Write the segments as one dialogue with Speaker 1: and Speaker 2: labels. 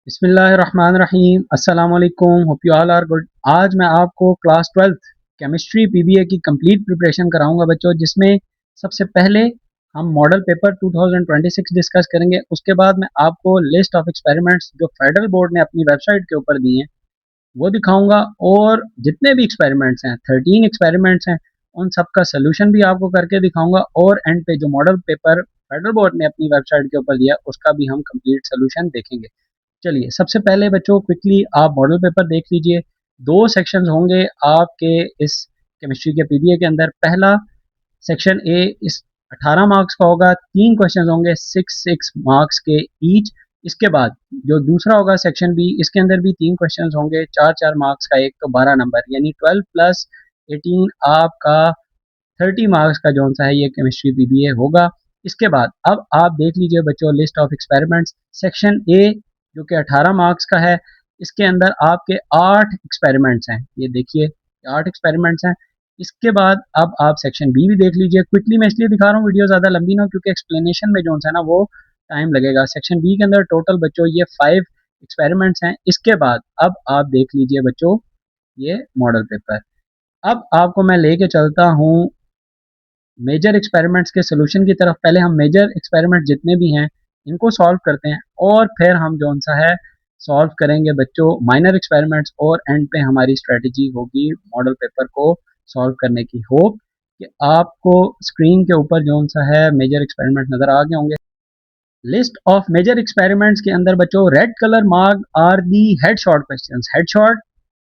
Speaker 1: बिस्मिल्लाहिर्रहमानिर्रहीम अस्सलाम वालेकुम, hope you all are good. आज मैं आपको क्लास 12th केमिस्ट्री पीबीए की कंप्लीट प्रिपरेशन कराऊंगा बच्चों, जिसमें सबसे पहले हम मॉडल पेपर 2026 डिस्कस करेंगे। उसके बाद मैं आपको लिस्ट ऑफ एक्सपेरिमेंट्स जो फेडरल बोर्ड ने अपनी वेबसाइट के ऊपर दिए हैं वो दिखाऊंगा, और जितने भी एक्सपेरिमेंट्स हैं 13 एक्सपेरिमेंट्स हैं उन सब का सोल्यूशन भी आपको करके दिखाऊंगा, और एंड पे जो मॉडल पेपर फेडरल बोर्ड ने अपनी वेबसाइट के ऊपर दिया उसका भी हम कंप्लीट सोल्यूशन देखेंगे। चलिए, सबसे पहले बच्चों क्विकली आप मॉडल पेपर देख लीजिए। दो सेक्शंस होंगे आपके इस केमिस्ट्री के पीबीए के अंदर। पहला सेक्शन ए इस 18 मार्क्स का होगा, तीन क्वेश्चन होंगे 6 मार्क्स के ईच। इसके बाद जो दूसरा होगा सेक्शन बी, इसके अंदर भी तीन क्वेश्चन होंगे 4 मार्क्स का, एक तो 12 नंबर, यानी 12 प्लस 18 आपका 30 मार्क्स का जो सा है ये केमिस्ट्री पीबीए होगा। इसके बाद अब आप देख लीजिए बच्चों list of experiments. Section A जो कि 18 मार्क्स का है, इसके अंदर आपके 8 एक्सपेरिमेंट्स हैं, ये देखिए 8 एक्सपेरिमेंट्स हैं। इसके बाद अब आप सेक्शन बी भी देख लीजिए। क्विकली मैं इसलिए दिखा रहा हूँ, वीडियो ज़्यादा लंबी ना हो, क्योंकि एक्सप्लेनेशन में जो है ना वो टाइम लगेगा। सेक्शन बी के अंदर टोटल बच्चों ये 5 एक्सपेरिमेंट्स हैं। इसके बाद अब आप देख लीजिए बच्चों ये मॉडल पेपर। अब आपको मैं लेके चलता हूँ मेजर एक्सपेरिमेंट्स के सोल्यूशन की तरफ। पहले हम मेजर एक्सपेरिमेंट जितने भी हैं इनको सॉल्व करते हैं, और फिर हम जो सा है सॉल्व करेंगे बच्चों माइनर एक्सपेरिमेंट्स, और एंड पे हमारी स्ट्रेटजी होगी मॉडल पेपर को सॉल्व करने की। होप कि आपको स्क्रीन के ऊपर जो सा है मेजर एक्सपेरिमेंट नज़र आ गए होंगे। लिस्ट ऑफ मेजर एक्सपेरिमेंट्स के अंदर बच्चों red colour mark are the headshot questions. Headshot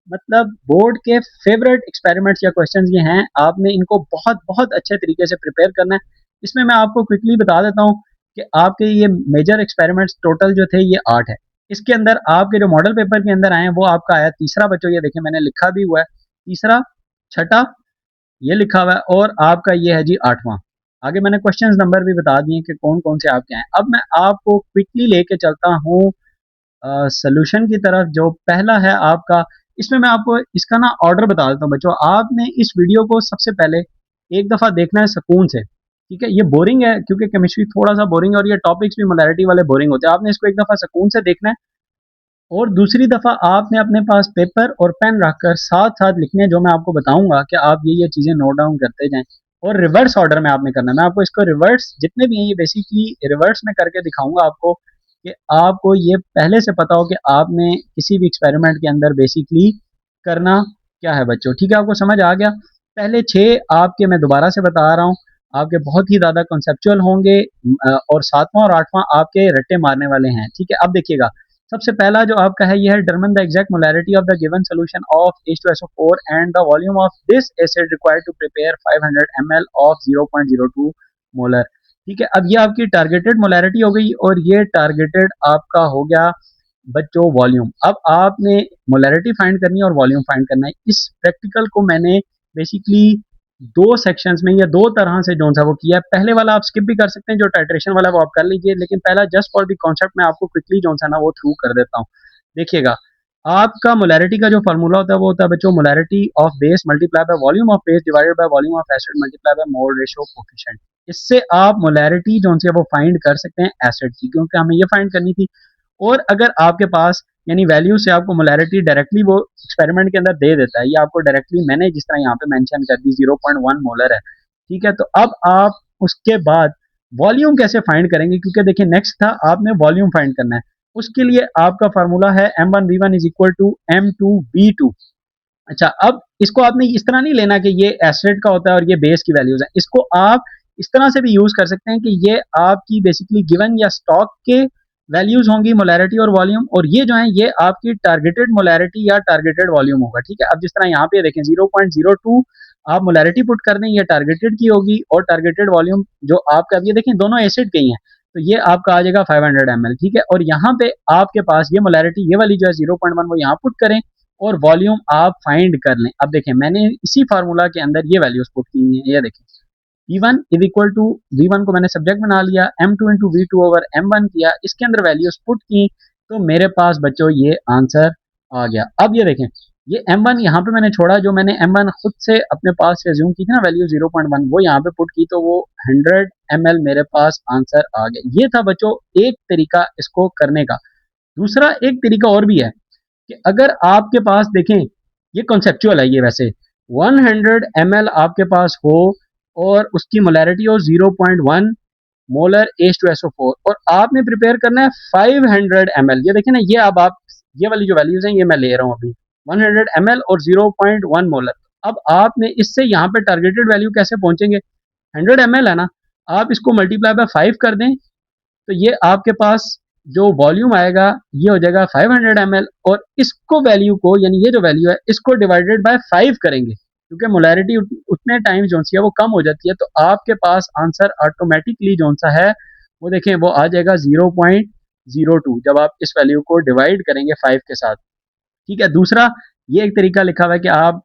Speaker 1: मतलब बोर्ड के फेवरेट एक्सपेरिमेंट्स या क्वेश्चंस ये हैं, आपने इनको बहुत बहुत अच्छे तरीके से प्रिपेयर करना है। इसमें मैं आपको क्विकली बता देता हूँ कि आपके ये मेजर एक्सपेरिमेंट्स टोटल जो थे ये 8 है। इसके अंदर आपके जो मॉडल पेपर के अंदर आए हैं वो आपका आया तीसरा बच्चों, ये देखिए मैंने लिखा भी हुआ है, तीसरा, छठा, ये लिखा हुआ है, और आपका ये है जी 8वां। आगे मैंने क्वेश्चंस नंबर भी बता दिए कि कौन कौन से आपके हैं। अब मैं आपको क्विकली लेके चलता हूँ सोल्यूशन की तरफ। जो पहला है आपका, इसमें मैं आपको इसका ना ऑर्डर बता देता हूँ बच्चों। आपने इस वीडियो को सबसे पहले एक दफ़ा देखना है सुकून से, ठीक है। ये बोरिंग है क्योंकि केमिस्ट्री थोड़ा सा बोरिंग है, और ये टॉपिक्स भी मोलैरिटी वाले बोरिंग होते हैं। आपने इसको एक दफ़ा सुकून से देखना है, और दूसरी दफ़ा आपने अपने पास पेपर और पेन रखकर साथ साथ लिखने, जो मैं आपको बताऊंगा कि आप ये चीज़ें नोट डाउन करते जाएं, और रिवर्स ऑर्डर में आपने करना है। मैं आपको इसको रिवर्स जितने भी हैं ये बेसिकली रिवर्स में करके दिखाऊंगा आपको, कि आपको ये पहले से पता हो कि आपने किसी भी एक्सपेरिमेंट के अंदर बेसिकली करना क्या है बच्चों। ठीक है, आपको समझ आ गया। पहले 6 आपके मैं दोबारा से बता रहा हूँ, आपके बहुत ही ज़्यादा कॉन्सेप्चुअल होंगे, और 7वां और 8वां आपके रट्टे मारने वाले हैं। ठीक है, अब देखिएगा सबसे पहला जो आपका है ये है determine the exact molarity of the given solution of H2SO4 and the volume of this acid required to prepare 500 ml of 0.02 molar. ठीक है, अब ये आपकी टारगेटेड मोलैरिटी हो गई, और ये टारगेटेड आपका हो गया बच्चों वॉल्यूम। अब आपने मोलैरिटी फाइंड करनी है और वॉल्यूम फाइंड करना है। इस प्रैक्टिकल को मैंने बेसिकली दो सेक्शंस में या दो तरह से जो सा वो किया है। पहले वाला आप स्किप भी कर सकते हैं, जो टाइट्रेशन वाला वो आप कर लीजिए, लेकिन पहला जस्ट फॉर द कॉन्सेप्ट मैं आपको क्विकली जो सा ना वो थ्रू कर देता हूँ। देखिएगा, आपका मोलैरिटी का जो फार्मूला होता है वो होता है बच्चों molarity of base multiply by volume of base divided by volume of acid multiply by mole ratio coefficient. इससे आप मोलैरिटी जो है वो फाइंड कर सकते हैं एसिड की, क्योंकि हमें ये फाइंड करनी थी। और अगर आपके पास यानी वैल्यू से आपको मोलैरिटी डायरेक्टली वो एक्सपेरिमेंट के अंदर दे देता है, ये आपको डायरेक्टली मैंने जिस तरह यहाँ पे मेंशन कर दी 0.1 मोलर है। ठीक है, तो अब आप उसके बाद वॉल्यूम कैसे फाइंड करेंगे, क्योंकि देखिए नेक्स्ट था आपने वॉल्यूम फाइंड करना है। उसके लिए आपका फार्मूला है M1V1 is equal to M2V2। अच्छा, अब इसको आपने इस तरह नहीं लेना कि ये एसिड का होता है और ये बेस की वैल्यूज है। इसको आप इस तरह से भी यूज कर सकते हैं कि ये आपकी बेसिकली गिवन या स्टॉक के वैल्यूज होंगी मोलैरिटी और वॉल्यूम, और ये जो है ये आपकी टारगेटेड मोलैरिटी या टारगेटेड वॉल्यूम होगा। ठीक है, अब जिस तरह यहाँ पे देखें 0.02 आप मोलैरिटी पुट कर दें, ये टारगेटेड की होगी, और टारगेटेड वॉल्यूम जो आपका, अब ये देखें दोनों एसिड के ही हैं, तो ये आपका आ जाएगा 500 ml। ठीक है, और यहाँ पे आपके पास ये मोलैरिटी ये वाली जो है 0.1 वो यहाँ पुट करें, और वॉल्यूम आप फाइंड कर लें। अब देखें मैंने इसी फार्मूला के अंदर ये वैल्यूज पुट की हुई हैं, ये देखें V1 is equal to, V1 को मैंने सब्जेक्ट बना लिया, M2 into V2 over M1 किया, इसके अंदर वैल्यूज पुट की, तो मेरे पास बच्चों ये आंसर आ गया। अब ये देखें ये M1 यहाँ पे मैंने छोड़ा, जो मैंने M1 खुद से अपने पास से ज्यूम की थी ना वैल्यू 0.1 वो यहाँ पे पुट की, तो वो 100 ml मेरे पास आंसर आ गया। ये था बच्चों एक तरीका इसको करने का। दूसरा एक तरीका और भी है कि अगर आपके पास देखें, ये कॉन्सेप्चुअल है ये वैसे, 100 ml आपके पास हो और उसकी मोलैरिटी हो 0.1 मोलर H2SO4 और आपने प्रिपेयर करना है 500 ml। ये देखें ना, ये अब आप ये वाली जो वैल्यूज हैं ये मैं ले रहा हूँ अभी, 100 ml और 0.1 मोलर। अब आपने इससे यहाँ पे टारगेटेड वैल्यू कैसे पहुंचेंगे, 100 ml है ना, आप इसको मल्टीप्लाई बाय 5 कर दें तो ये आपके पास जो वॉल्यूम आएगा ये हो जाएगा 500 ml, और इसको वैल्यू को, यानी ये जो वैल्यू है इसको डिवाइडेड बाय 5 करेंगे क्योंकि मोलैरिटी उतने टाइम जो सी है वो कम हो जाती है, तो आपके पास आंसर ऑटोमेटिकली जो सा है वो देखें वो आ जाएगा 0.02 जब आप इस वैल्यू को डिवाइड करेंगे 5 के साथ। ठीक है, दूसरा ये एक तरीका लिखा हुआ है कि आप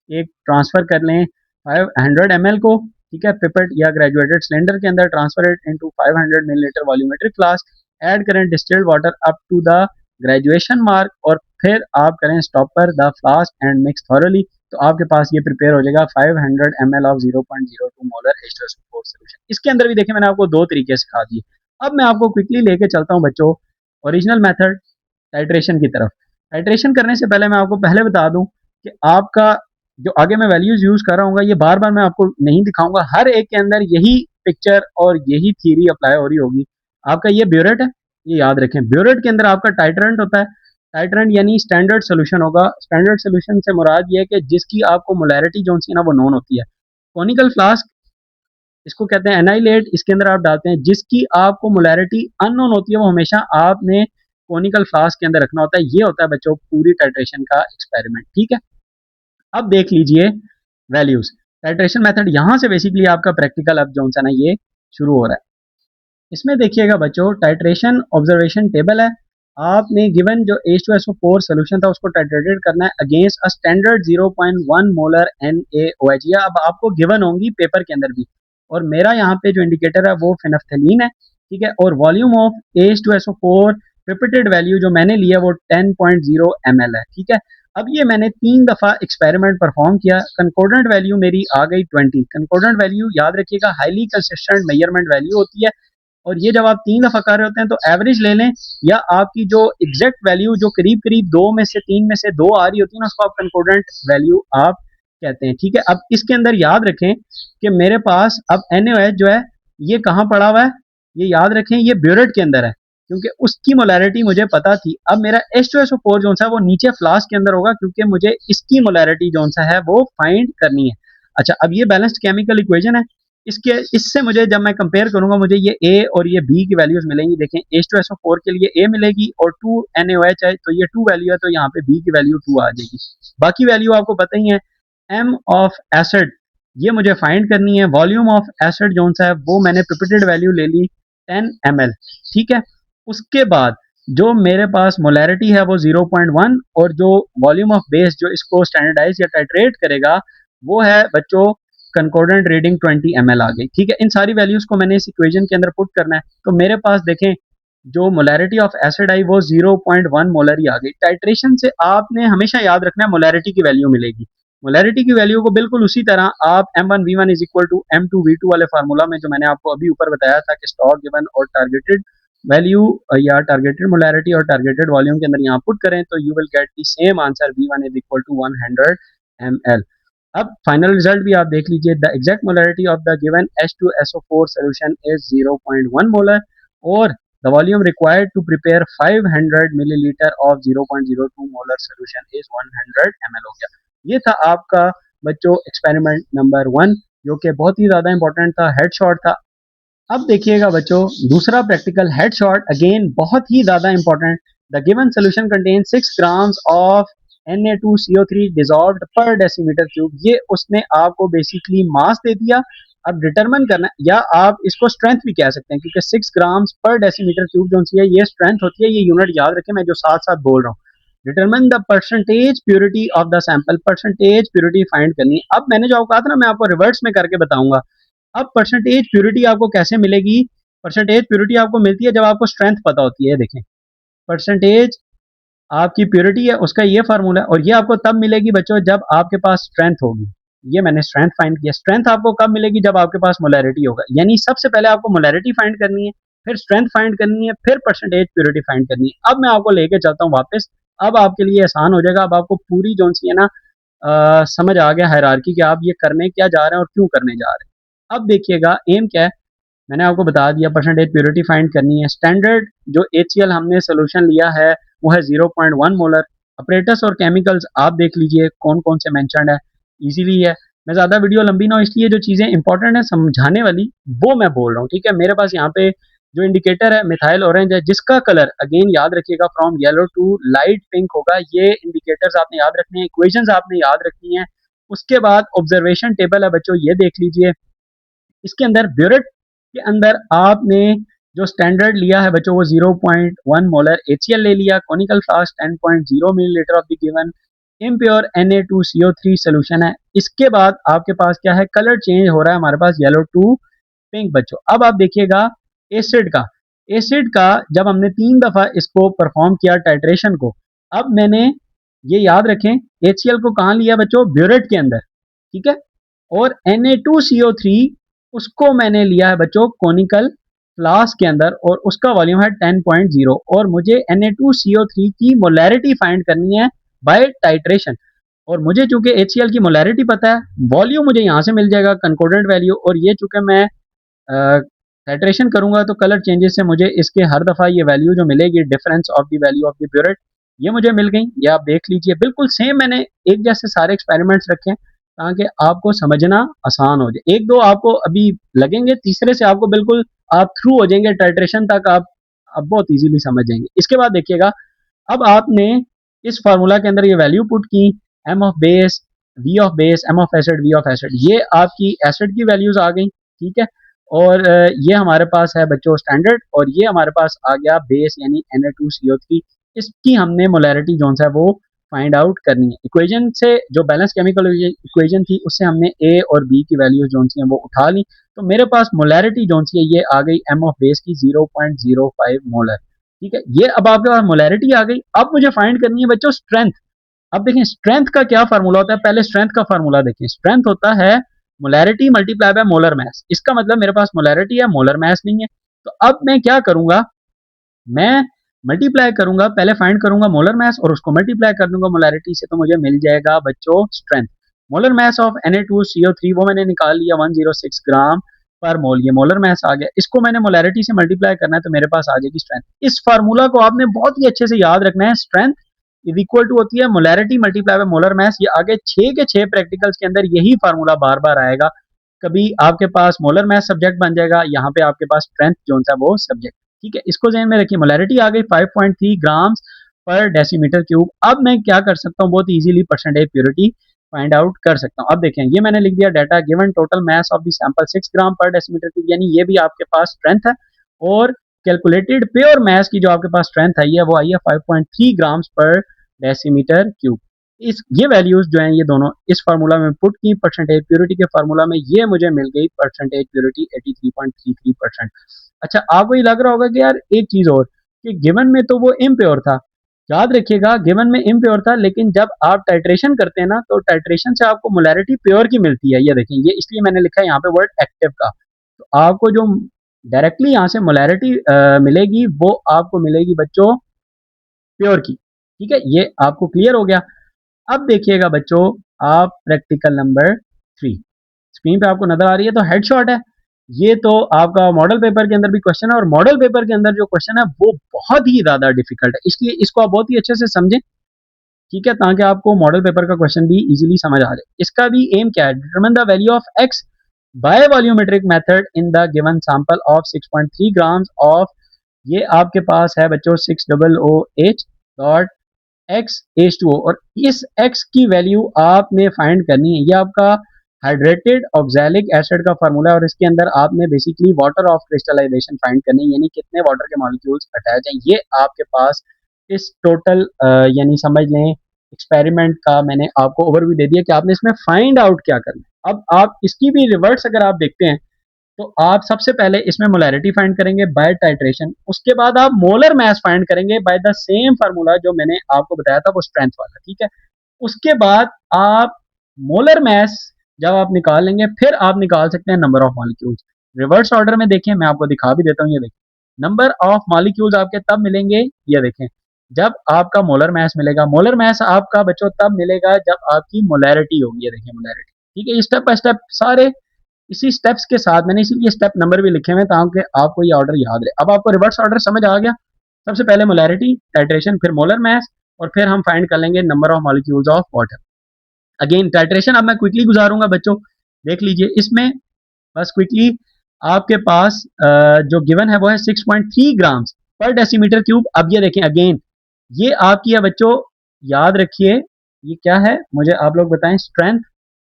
Speaker 1: एक ट्रांसफर कर लें 500 ml को, ठीक है, पिपेट या ग्रेजुएटेड सिलेंडर के अंदर, transfer it into 500 millilitre volumetric flask, add करें distilled water up to the graduation mark और फिर आप करें stopper the flask and mix thoroughly, तो आपके पास ये प्रिपेयर हो जाएगा 500 ml of 0.02 molar H2SO4 solution. इसके अंदर भी देखें मैंने आपको दो तरीके सिखा दिए। अब मैं आपको क्विकली लेके चलता हूँ बच्चों ओरिजिनल मेथड टाइट्रेशन की तरफ। टाइट्रेशन करने से पहले मैं आपको पहले बता दूं कि आपका जो आगे मैं वैल्यूज यूज कर रहा हूँ ये बार बार मैं आपको नहीं दिखाऊंगा, हर एक के अंदर यही पिक्चर और यही थ्योरी अप्लाई हो रही होगी। आपका ये ब्यूरेट है, ये याद रखें, ब्यूरेट के अंदर आपका टाइट्रेंट होता है। टाइट्रेंट यानी स्टैंडर्ड सोल्यूशन होगा। स्टैंडर्ड सोल्यूशन से मुराद ये है कि जिसकी आपको मोलैरिटी जो सी ना वो नोन होती है। कॉनिकल फ्लास्क इसको कहते हैं एनाइलेट, इसके अंदर आप डालते हैं जिसकी आपको मोलैरिटी अननोन होती है, वो हमेशा आपने कॉनिकल फ्लास्क के अंदर रखना होता है। ये होता है बच्चों पूरी टाइट्रेशन का एक्सपेरिमेंट। ठीक है, अब देख लीजिए वैल्यूज। टाइट्रेशन मेथड यहां से बेसिकली आपका प्रैक्टिकल अब जो ना ये शुरू हो रहा है। इसमें देखिएगा बच्चों टाइट्रेशन ऑब्जर्वेशन टेबल है। आपने गिवन जो H2SO4 सोल्यूशन था उसको टाइट्रेटेड करना है against a standard 0.1 molar NaOH। ये अब आपको गिवन होंगी पेपर के अंदर भी, और मेरा यहाँ पे जो इंडिकेटर है वो फिनफ्थलीन है। ठीक है, और volume of H2SO4 repeated value जो मैंने लिया वो 10.0 ml है। ठीक है, अब ये मैंने 3 दफा एक्सपेरिमेंट परफॉर्म किया, कंकोर्डेंट वैल्यू मेरी आ गई 20। कंकोर्डेंट वैल्यू याद रखिएगा हाईली कंसिस्टेंट मेजरमेंट वैल्यू होती है, और ये जब आप 3 दफा कर रहे होते हैं तो एवरेज ले लें, या आपकी जो एग्जैक्ट वैल्यू जो करीब करीब 2 में से 3 में से 2 आ रही होती है ना उसको आप कंकोर्डेंट वैल्यू आप कहते हैं। ठीक है, अब इसके अंदर याद रखें कि मेरे पास अब NaOH जो है ये कहाँ पड़ा हुआ है, ये याद रखें ये ब्यूरेट के अंदर है क्योंकि उसकी मोलैरिटी मुझे पता थी। अब मेरा H2SO4 जो सा वो नीचे फ्लास्क के अंदर होगा क्योंकि मुझे इसकी मोलैरिटी जो सा है वो फाइंड करनी है। अच्छा, अब ये बैलेंस्ड केमिकल इक्वेशन है, इसके इससे मुझे जब मैं कंपेयर करूंगा मुझे ये A और ये B की वैल्यूज मिलेंगी। देखें H2SO4 के लिए A मिलेगी और 2 NaOH है तो ये 2 वैल्यू है, तो यहाँ पे B की वैल्यू 2 आ जाएगी। बाकी वैल्यू आपको पता ही है। M ऑफ एसिड ये मुझे फाइंड करनी है। वॉल्यूम ऑफ एसिड जो सा है वो मैंने प्रिपिटेड वैल्यू ले ली 10 ml। ठीक है, उसके बाद जो मेरे पास मोलैरिटी है वो 0.1 और जो वॉल्यूम ऑफ बेस जो इसको स्टैंडर्डाइज या टाइट्रेट करेगा वो है बच्चों कंकोर्डेंट रीडिंग 20 ml आ गई। ठीक है, इन सारी वैल्यूज को मैंने इस इक्वेशन के अंदर पुट करना है, तो मेरे पास देखें जो मोलैरिटी ऑफ एसिड आई वो 0.1 मोलर ही आ गई। टाइट्रेशन से आपने हमेशा याद रखना है मोलैरिटी की वैल्यू मिलेगी। मोलैरिटी की वैल्यू को बिल्कुल उसी तरह आप M1V1 is equal to M2V2 वाले फार्मूला में जो मैंने आपको अभी ऊपर बताया था कि स्टॉक गिवन और टारगेटेड वैल्यू या टारगेटेड मोलैरिटी और टारगेटेड वॉल्यूम के अंदर यहाँ पुट करें तो you will get the same answer V1 is equal to 100 ml। अब फाइनल रिजल्ट भी आप देख लीजिए, the exact molarity of the given H2SO4 solution is 0.1 molar और the volume required to prepare 500 millilitre of 0.02 molar solution is 100 ml हो गया। ये था आपका बच्चों एक्सपेरिमेंट नंबर 1 जो कि बहुत ही ज्यादा इंपॉर्टेंट था, हेडशॉट था। अब देखिएगा बच्चों दूसरा प्रैक्टिकल हेडशॉट, अगेन बहुत ही ज्यादा important. The given solution contain 6 grams of Na2CO3 dissolved पर डेसीमीटर क्यूब। ये उसने आपको बेसिकली मास दे दिया। अब डिटरमिन करना, या आप इसको स्ट्रेंथ भी कह सकते हैं क्योंकि 6 ग्राम्स पर डेसीमीटर क्यूब जो सी है ये स्ट्रेंथ होती है। ये यूनिट याद रखें मैं जो साथ साथ बोल रहा हूँ। Determine the percentage purity of the sample, percentage purity find करनी है। अब मैंने जो कहा था ना मैं आपको रिवर्स में करके बताऊंगा। अब परसेंटेज प्योरिटी आपको कैसे मिलेगी, परसेंटेज प्योरिटी आपको मिलती है जब आपको स्ट्रेंथ पता होती है। देखें परसेंटेज आपकी प्योरिटी है उसका ये फार्मूला है, और ये आपको तब मिलेगी बच्चों जब आपके पास स्ट्रेंथ होगी। ये मैंने स्ट्रेंथ फाइंड किया। स्ट्रेंथ आपको कब मिलेगी, जब आपके पास मोलैरिटी होगा। यानी सबसे पहले आपको मोलैरिटी फाइंड करनी है, फिर स्ट्रेंथ फाइंड करनी है, फिर परसेंटेज प्योरिटी फाइंड करनी है। अब मैं आपको लेके चलता हूँ वापस। अब आपके लिए आसान हो जाएगा। अब आपको पूरी जो सी है ना समझ आ गया हायरार्की कि आप ये करने क्या जा रहे हैं और क्यों करने जा रहे हैं। अब देखिएगा एम क्या है, मैंने आपको बता दिया, परसेंटेज प्योरिटी फाइंड करनी है। स्टैंडर्ड जो HCl हमने सोल्यूशन लिया है वो है 0.1 मोलर। अपरेटस और केमिकल्स आप देख लीजिए कौन कौन से मेंशन्ड है, इजीली है। मैं ज़्यादा वीडियो लंबी ना हो इसलिए जो चीज़ें इंपॉर्टेंट है समझाने वाली वो मैं बोल रहा हूँ, ठीक है। मेरे पास यहाँ पे जो इंडिकेटर है मिथाइल ऑरेंज है, जिसका कलर अगेन याद रखिएगा from yellow to light pink होगा। ये इंडिकेटर्स आपने याद रखने हैं, इक्वेशंस आपने याद रखनी है। उसके बाद ऑब्जर्वेशन टेबल है बच्चों, ये देख लीजिए। इसके अंदर ब्यूरेट के अंदर आपने जो स्टैंडर्ड लिया है बच्चों वो 0.1 मोलर HCl ले लिया। Conical flask 10.0 millilitre of the given impure Na2CO3 solution है। इसके बाद आपके पास क्या है, कलर चेंज हो रहा है हमारे पास येलो टू पिंक बच्चों। अब आप देखिएगा एसिड का जब हमने 3 दफा इसको परफॉर्म किया टाइट्रेशन को, अब मैंने ये याद रखें HCl को कहाँ लिया बच्चों, ब्यूरेट के अंदर, ठीक है। और Na2CO3 उसको मैंने लिया है बच्चों कोनिकल फ्लास्क के अंदर और उसका वॉल्यूम है 10.0। और मुझे Na2CO3 की मोलैरिटी फाइंड करनी है बाय टाइट्रेशन। और मुझे चूंकि HCl की मोलैरिटी पता है, वॉल्यूम मुझे यहाँ से मिल जाएगा कंकोर्डेंट वैल्यू। और ये चूंकि मैं टाइट्रेशन करूंगा तो कलर चेंजेस से मुझे इसके हर दफा ये वैल्यू जो मिलेगी difference of the value of the burette, ये मुझे मिल गई। ये आप देख लीजिए बिल्कुल सेम मैंने एक जैसे सारे एक्सपेरिमेंट्स रखे हैं ताकि आपको समझना आसान हो जाए। एक दो आपको अभी लगेंगे, तीसरे से आपको बिल्कुल आप थ्रू हो जाएंगे टाइट्रेशन तक, आप बहुत इजीली समझ जाएंगे। इसके बाद देखिएगा, अब आपने इस फार्मूला के अंदर ये वैल्यू पुट की, M of base, V of base, M of acid, V of acid, ये आपकी एसिड की वैल्यूज आ गई, ठीक है। और ये हमारे पास है बच्चों स्टैंडर्ड, और ये हमारे पास आ गया बेस यानी Na2CO3। इसकी हमने मोलैरिटी जो है वो फाइंड आउट करनी है। इक्वेशन से जो बैलेंस केमिकल इक्वेशन थी उससे हमने ए और बी की वैल्यूज जो सी हैं वो उठा ली। तो मेरे पास मोलैरिटी जो सी है ये आ गई एम ऑफ बेस की 0.05 मोलर, ठीक है। ये अब आपके पास मोलैरिटी आ गई। अब मुझे फाइंड करनी है बच्चों स्ट्रेंथ। अब देखें स्ट्रेंथ का क्या फार्मूला होता है, पहले स्ट्रेंथ का फार्मूला देखें। स्ट्रेंथ होता है मोलैरिटी मल्टीप्लाई बाय मोलर मास। इसका मतलब मेरे पास मोलैरिटी है, मोलर मास नहीं है। तो अब मैं क्या करूंगा, मैं मल्टीप्लाई करूंगा, पहले फाइंड करूंगा मोलर मास और उसको मल्टीप्लाई कर दूंगा मोलैरिटी से, तो मुझे मिल जाएगा बच्चों strength. Molar mass of Na2CO3 वो मैंने निकाल लिया 106 ग्राम पर मोल, ये मोलर मास आ गया। इसको मैंने मोलैरिटी से मल्टीप्लाई करना है तो मेरे पास आ जाएगी स्ट्रेंथ। इस फार्मूला को आपने बहुत ही अच्छे से याद रखना है। स्ट्रेंथ इज इक्वल टू होती है मोलैरिटी मल्टीप्लाई बाय मोलर मास। ये आगे 6 के 6 प्रैक्टिकल्स के अंदर यही फार्मूला बार बार आएगा। कभी आपके पास मोलर मास सब्जेक्ट बन जाएगा, यहाँ पे आपके पास स्ट्रेंथ जो है वो सब्जेक्ट, ठीक है। इसको ध्यान में रखिए, मोलैरिटी आ गई 5.3 ग्राम्स पर डेसीमीटर क्यूब। अब मैं क्या कर सकता हूँ, बहुत easily percentage purity find out कर सकता हूँ। अब देखें ये मैंने लिख दिया data, given total mass of the sample 6 gram per decimetre cube, यानी ये भी आपके पास स्ट्रेंथ है। और कैलकुलेटेड प्योर मास की जो आपके पास स्ट्रेंथ आई है वो आई है 5.3 ग्राम्स पर डेसीमीटर क्यूब। इस ये वैल्यूज जो हैं ये दोनों इस फार्मूला में पुट की, परसेंटेज प्योरिटी के फार्मूला में, ये मुझे मिल गई परसेंटेज प्योरिटी 83.33%। अच्छा आपको ये लग रहा होगा कि यार एक चीज और, कि गिवन में तो वो इम्प्योर था। याद रखिएगा गिवन में इम्प्योर था, लेकिन जब आप टाइट्रेशन करते हैं ना तो टाइट्रेशन से आपको मोलैरिटी प्योर की मिलती है। ये देखें, ये इसलिए मैंने लिखा है यहाँ पे वर्ड एक्टिव का। तो आपको जो डायरेक्टली यहाँ से मोलैरिटी मिलेगी वो आपको मिलेगी बच्चों प्योर की, ठीक है। ये आपको क्लियर हो गया। अब देखिएगा बच्चों, आप प्रैक्टिकल नंबर 3 स्क्रीन पे आपको नजर आ रही है, तो हेडशॉट है। ये तो आपका मॉडल पेपर के अंदर भी क्वेश्चन है, और मॉडल पेपर के अंदर जो क्वेश्चन है वो बहुत ही ज्यादा डिफिकल्ट है, इसलिए इसको आप बहुत ही अच्छे से समझें, ठीक है, ताकि आपको मॉडल पेपर का क्वेश्चन भी इजीली समझ आ जाए। इसका भी एम क्या है, determine the value of X by volumetric method in the given sample of 6.3 grams of, ये आपके पास है बच्चों 600H डॉट X H2O। और इस X की वैल्यू आपने फाइंड करनी है। ये आपका हाइड्रेटेड ऑक्सैलिक एसिड का फार्मूला है, और इसके अंदर आपने basically water of crystallization find करनी है, यानी कितने वाटर के मॉलिक्यूल्स अटैच हैं। ये आपके पास इस टोटल यानी समझ लें एक्सपेरिमेंट का मैंने आपको ओवरव्यू दे दिया कि आपने इसमें फाइंड आउट क्या करना है। अब आप इसकी भी रिवर्स अगर आप देखते हैं तो आप सबसे पहले इसमें मोलैरिटी फाइंड करेंगे बाय टाइट्रेशन, उसके बाद आप मोलर मास फाइंड करेंगे बाय द सेम फार्मूला जो मैंने आपको बताया था वो स्ट्रेंथ वाला, ठीक है। उसके बाद आप मोलर मास जब आप निकाल लेंगे फिर आप निकाल सकते हैं number of molecules. Reverse order में देखिए, मैं आपको दिखा भी देता हूँ, ये देखिए नंबर ऑफ मॉलिक्यूल्स आपके तब मिलेंगे, ये देखें, जब आपका मोलर मास मिलेगा। मोलर मास आपका बच्चों तब मिलेगा जब आपकी मोलैरिटी होगी। ये देखें मोलैरिटी, ठीक है। स्टेप बाय स्टेप सारे इसी स्टेप्स के साथ मैंने इसीलिए स्टेप नंबर भी लिखे हुए ताकि आपको ये ऑर्डर याद रहे। अब आपको रिवर्स ऑर्डर समझ आ गया। सबसे पहले मोलैरिटी, टाइट्रेशन, फिर मोलर मास, और फिर हम फाइंड कर लेंगे number of molecules of water. Again titration अब मैं क्विकली गुजारूंगा बच्चों, देख लीजिए इसमें बस क्विकली। आपके पास जो गिवन है वो है 6.3 ग्राम्स पर डेसीमीटर क्यूब। अब ये देखें अगेन, ये आपकी है बच्चों, याद रखिए ये क्या है, मुझे आप लोग बताएं। स्ट्रेंथ,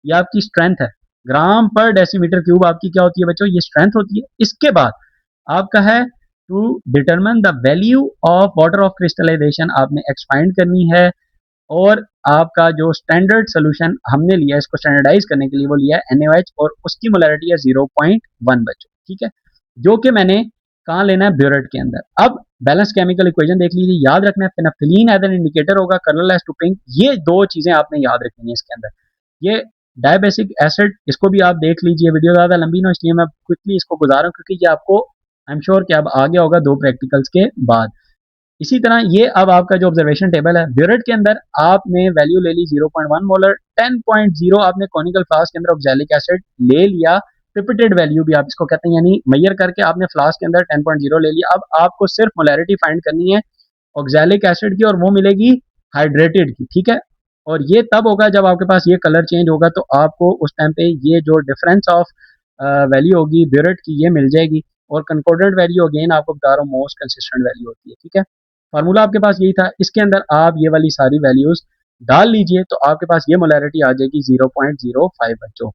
Speaker 1: ये आपकी स्ट्रेंथ है। ग्राम पर डेसीमीटर क्यूब आपकी क्या होती है बच्चों, ये स्ट्रेंथ होती है। इसके बाद आपका है to determine the value of water of crystallization, आपने एक्सपाइंड करनी है। और आपका जो स्टैंडर्ड सोल्यूशन हमने लिया इसको स्टैंडर्डाइज करने के लिए वो लिया है NaOH, और उसकी मोलैरिटी है 0.1 बच्चों, ठीक है, जो कि मैंने कहाँ लेना है, ब्यूरेट के अंदर। अब बैलेंस केमिकल इक्वेशन देख लीजिए, याद रखना है फेनाफ्थलीन एज एन इंडिकेटर होगा, कर्नल एज टू पिंक, ये दो चीजें आपने याद रखनी है इसके अंदर। ये डायबेसिक एसिड, इसको भी आप देख लीजिए, वीडियो ज्यादा लंबी ना इसलिए मैं क्विकली इसको गुजार रहा हूँ क्योंकि ये आपको आई एम श्योर कि अब आ गया होगा दो प्रैक्टिकल्स के बाद। इसी तरह ये अब आपका जो ऑब्जर्वेशन टेबल है, ब्यूरेट के अंदर आपने वैल्यू ले ली 0.1 मोलर, 10.0 आपने कॉनिकल फ्लास्क के अंदर ऑक्सैलिक एसिड ले लिया, पिपेटेड वैल्यू भी आप इसको कहते हैं, यानी मेजर करके आपने फ्लास्क के अंदर 10.0 ले लिया। अब आपको सिर्फ मोलैरिटी फाइंड करनी है ऑक्सैलिक एसिड की, और वो मिलेगी हाइड्रेटेड की, ठीक है। और ये तब होगा जब आपके पास ये कलर चेंज होगा, तो आपको उस टाइम पे ये जो डिफरेंस ऑफ वैल्यू होगी ब्यूरेट की ये मिल जाएगी। और कंकॉर्डेंट वैल्यू अगेन आपको बता रहा हूँ मोस्ट कंसिस्टेंट वैल्यू होती है, ठीक है। फार्मूला आपके पास यही था, इसके अंदर आप ये वाली सारी वैल्यूज डाल लीजिए तो आपके पास ये मोलैरिटी आ जाएगी 0.05 बच्चों।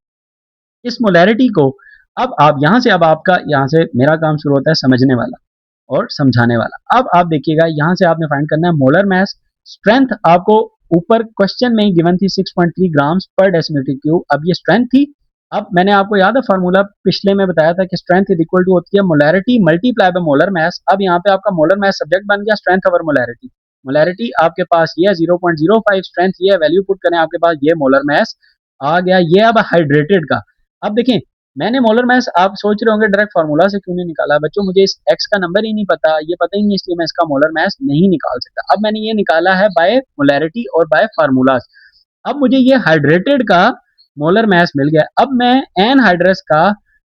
Speaker 1: इस मोलैरिटी को अब आप यहाँ से, अब आपका यहाँ से मेरा काम शुरू होता है समझने वाला और समझाने वाला। अब आप देखिएगा यहाँ से आपने फाइंड करना है मोलर मास। स्ट्रेंथ आपको ऊपर क्वेश्चन में ही गिवन थी 6.3 ग्राम्स पर डेसीमीटर क्यूब, अब ये स्ट्रेंथ थी। अब मैंने आपको याद है फार्मूला पिछले में बताया था कि स्ट्रेंथ इज इक्वल टू होती है मोलैरिटी मल्टीप्लाई बाय मोलर मास। अब यहाँ पे आपका मोलर मास सब्जेक्ट बन गया, स्ट्रेंथ ओवर मोलैरिटी। मोलैरिटी आपके पास ये है 0.05, स्ट्रेंथ ये है, वैल्यू पुट करें आपके पास ये मोलर मास आ गया। ये अब हाइड्रेटेड का, अब देखें मैंने मोलर मास, आप सोच रहे होंगे डायरेक्ट फार्मूला से क्यों नहीं निकाला बच्चों, मुझे इस एक्स का नंबर ही नहीं पता, ये पता ही नहीं, इसलिए मैं इसका मोलर मास नहीं निकाल सकता। अब मैंने ये निकाला है बाय मोलैरिटी और बाय फार्मूलाज। अब मुझे ये हाइड्रेटेड का मोलर मास मिल गया। अब मैं एनहाइड्रस का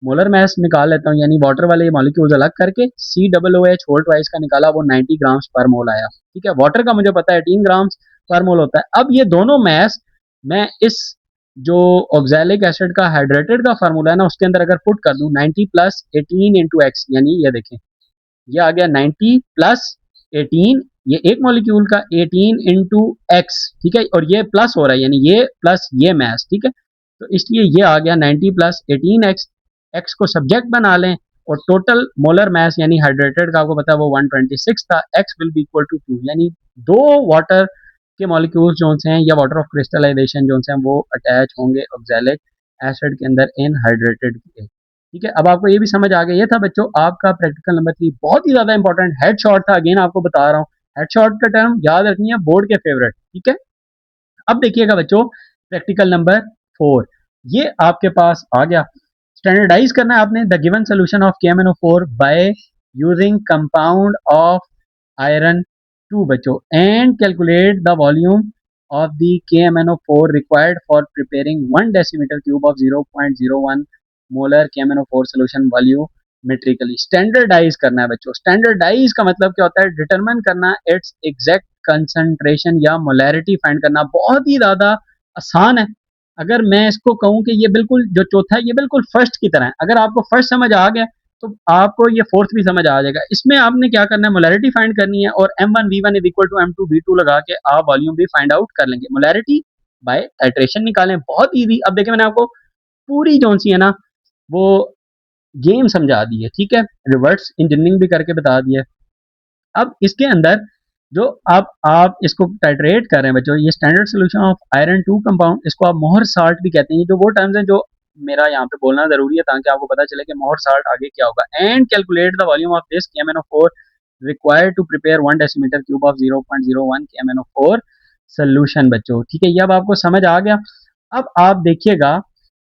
Speaker 1: मोलर मास निकाल लेता हूँ, यानी वाटर वाले मॉलिक्यूल्स अलग करके COOH होल ट्वाइस का निकाला, वो 90 ग्राम्स पर मोल आया, ठीक है। वाटर का मुझे पता है 18 ग्राम्स पर मोल होता है। अब ये दोनों मास मैं इस जो ऑक्सैलिक एसिड का हाइड्रेटेड का फार्मूला है ना उसके अंदर अगर पुट कर दूं 90 प्लस 18 इंटू एक्स, यानी ये देखें ये आ गया 90 प्लस 18, ये एक मॉलिक्यूल का 18 इंटू एक्स, ठीक है, और ये प्लस हो रहा है यानी ये प्लस ये मैस, ठीक है। तो इसलिए ये आ गया 90 प्लस 18 एक्स, एक्स को सब्जेक्ट बना लें और टोटल मोलर मास यानी हाइड्रेटेड का आपको पता है वो 126 था, X will be equal to 2, यानी दो वाटर के मॉलिक्यूल्स जो हैं या वाटर ऑफ क्रिस्टलाइजेशन जो हैं वो अटैच होंगे ऑक्सैलिक एसिड के अंदर इन हाइड्रेटेड के, ठीक है। अब आपको ये भी समझ आ गया। ये था बच्चों आपका प्रैक्टिकल नंबर 3, बहुत ही ज्यादा इंपॉर्टेंट हेड शॉट था, अगेन आपको बता रहा हूँ हेड शॉट का टर्म याद रखनी है, बोर्ड के फेवरेट, ठीक है। अब देखिएगा बच्चों प्रैक्टिकल नंबर 4, ये आपके पास आ गया। स्टैंडर्डाइज करना है आपने the given solution of KMnO4 by using compound of iron 2 बच्चों and calculate the volume of the KMnO4 required for preparing 1 decimeter cube of 0.01 molar KMnO4 solution वॉल्यूमेट्रिकली। Standardise करना है बच्चों। स्टैंडर्डाइज का मतलब क्या होता है, डिटरमाइन करना इट्स एग्जैक्ट कंसंट्रेशन या मोलैरिटी फाइंड करना, बहुत ही ज्यादा आसान है। अगर मैं इसको कहूं कि ये बिल्कुल जो चौथा है ये बिल्कुल फर्स्ट की तरह है, अगर आपको फर्स्ट समझ आ गया तो आपको ये फोर्थ भी समझ आ जाएगा। इसमें आपने क्या करना है, मोलैरिटी फाइंड करनी है और M1V1 is equal to M2V2 लगा के आप वॉल्यूम भी फाइंड आउट कर लेंगे। मोलैरिटी बाय टाइट्रेशन निकालें, बहुत इजी। अब देखिए मैंने आपको पूरी जो सी है ना वो गेम समझा दी है, ठीक है, रिवर्स इंजीनियरिंग भी करके बता दिया है। अब इसके अंदर जो आप इसको टाइट्रेट कर रहे हैं बच्चों, ये standard solution of iron 2 compound, इसको आप मोहर साल्ट भी कहते हैं। ये जो वो टर्म्स हैं जो मेरा यहाँ पे बोलना जरूरी है ताकि आपको पता चले कि मोहर साल्ट आगे क्या होगा। And calculate the volume of this KMnO4 required to prepare 1 decimetre cube of 0.01 KMnO4 solution बच्चों, ठीक है। ये अब आपको समझ आ गया। अब आप देखिएगा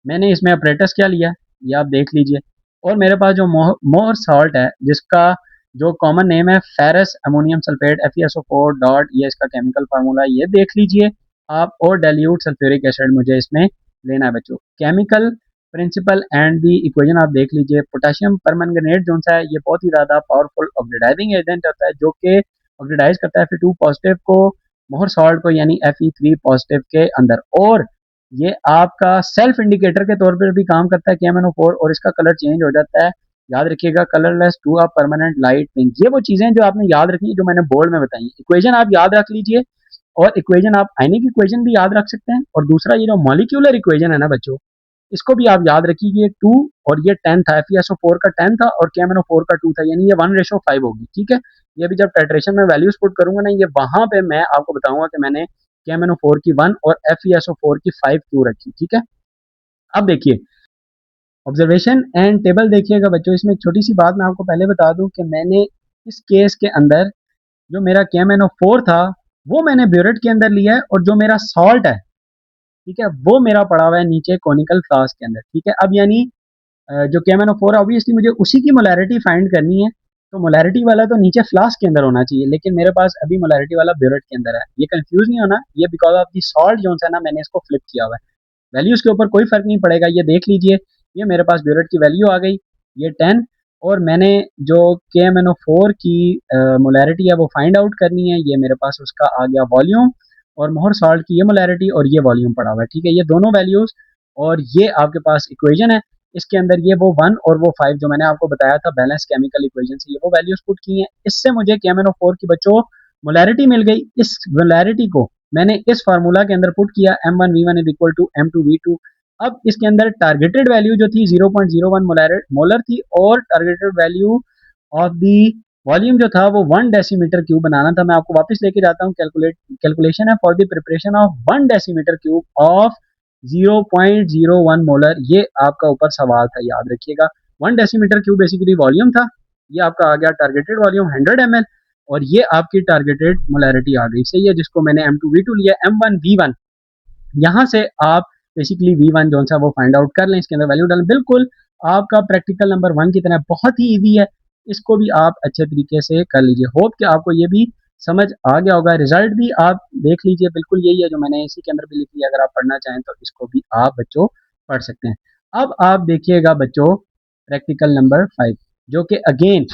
Speaker 1: मैंने इसमें अपरेटस क्या लिया ये आप देख लीजिए, और मेरे पास जो मोहर साल्ट है जिसका जो कॉमन नेम है ferrous ammonium sulphate FeSO4 dot, ये इसका केमिकल फार्मूला ये देख लीजिए आप। और डाइल्यूट सल्फ्यूरिक एसिड मुझे इसमें लेना है बच्चों। Chemical principle and the equation आप देख लीजिए। पोटेशियम परमैंगनेट जो सा है ये बहुत ही ज़्यादा पावरफुल ऑक्सीडाइजिंग एजेंट होता है, जो कि ऑक्सीडाइज करता है Fe2 पॉजिटिव को मोहर सॉल्ट को यानी Fe3 पॉजिटिव के अंदर। और ये आपका सेल्फ इंडिकेटर के तौर पर भी काम करता है KMnO4, और इसका कलर चेंज हो जाता है, याद रखिएगा, colourless to a permanent light pink. ये वो चीजें जो आपने याद रखी जो मैंने बोर्ड में बताई। इक्वेशन आप याद रख लीजिए, और इक्वेशन आप आयनिक इक्वेशन भी याद रख सकते हैं, और दूसरा ये जो मॉलिक्यूलर इक्वेशन है ना बच्चों, इसको भी आप याद रखिए। 2 और ये 10 था, FeSO4 का 10 था और KMnO4 का 2 था, यानी ये 1:5 होगी। ठीक है, ये भी जब टाइट्रेशन में वैल्यूज पुट करूंगा ना, ये वहां पे मैं आपको बताऊंगा कि मैंने KMnO4 की 1 और FeSO4 की 5 क्यों रखी। ठीक है, अब देखिए ऑब्जर्वेशन एंड टेबल देखिएगा बच्चों। इसमें एक छोटी सी बात मैं आपको पहले बता दूं कि मैंने इस केस के अंदर जो मेरा KMnO4 था वो मैंने ब्यूरेट के अंदर लिया है, और जो मेरा सॉल्ट है, ठीक है, वो मेरा पड़ा हुआ है नीचे कॉनिकल फ्लास्क के अंदर। ठीक है, अब यानी जो KMnO4 है ऑब्वियसली मुझे उसी की मोलैरिटी फाइंड करनी है, तो मोलैरिटी वाला तो नीचे फ्लास्क के अंदर होना चाहिए, लेकिन मेरे पास अभी मोलैरिटी वाला ब्यूरेट के अंदर है। ये कंफ्यूज नहीं होना, ये बिकॉज ऑफ दी सॉल्ट जो है ना, मैंने इसको फ्लिप किया हुआ है। वैल्यूज के ऊपर कोई फर्क नहीं पड़ेगा, ये देख लीजिए। ये मेरे पास ब्यूरेट की वैल्यू आ गई, ये 10, और मैंने जो KMnO4 की मोलैरिटी है वो फाइंड आउट करनी है। ये मेरे पास उसका आ गया वॉल्यूम, और मोहर सॉल्ट की ये मोलैरिटी और ये वॉल्यूम पड़ा हुआ है। ठीक है, ये दोनों वैल्यूज, और ये आपके पास इक्वेशन है। इसके अंदर ये वो 1 और वो 5 जो मैंने आपको बताया था बैलेंस केमिकल इक्वेशन से, ये वो वैल्यूज पुट की हैं। इससे मुझे KMnO4 की बच्चों मोलैरिटी मिल गई। इस मोलैरिटी को मैंने इस फार्मूला के अंदर पुट किया, M1V1 is equal to M2V2। अब इसके अंदर टारगेटेड वैल्यू जो थी 0.01 मोलर थी, और targeted value of the volume जो था वो 1 डेसीमीटर क्यूब बनाना था। मैं आपको वापस लेके जाता हूँ, कैलकुलेशन है for the preparation of 1 decimetre cube of 0.01 molar. ये आपका ऊपर सवाल था, याद रखिएगा। 1 डेसीमीटर क्यूब बेसिकली वॉल्यूम था, ये आपका आ गया टारगेटेड वॉल्यूम 100 ml, और ये आपकी टारगेटेड मोलैरिटी आ गई। सही है, जिसको मैंने M2V2 लिया, M1V1। यहाँ से आप बेसिकली V1 जो सा वो फाइंड आउट कर लें, इसके अंदर वैल्यू डालें। बिल्कुल आपका प्रैक्टिकल नंबर 1 की तरह बहुत ही ईजी है, इसको भी आप अच्छे तरीके से कर लीजिए। होप कि आपको ये भी समझ आ गया होगा। रिजल्ट भी आप देख लीजिए, बिल्कुल यही है जो मैंने इसी के अंदर भी लिख लिया। अगर आप पढ़ना चाहें तो इसको भी आप बच्चों पढ़ सकते हैं। अब आप देखिएगा बच्चों प्रैक्टिकल नंबर 5, जो कि अगेन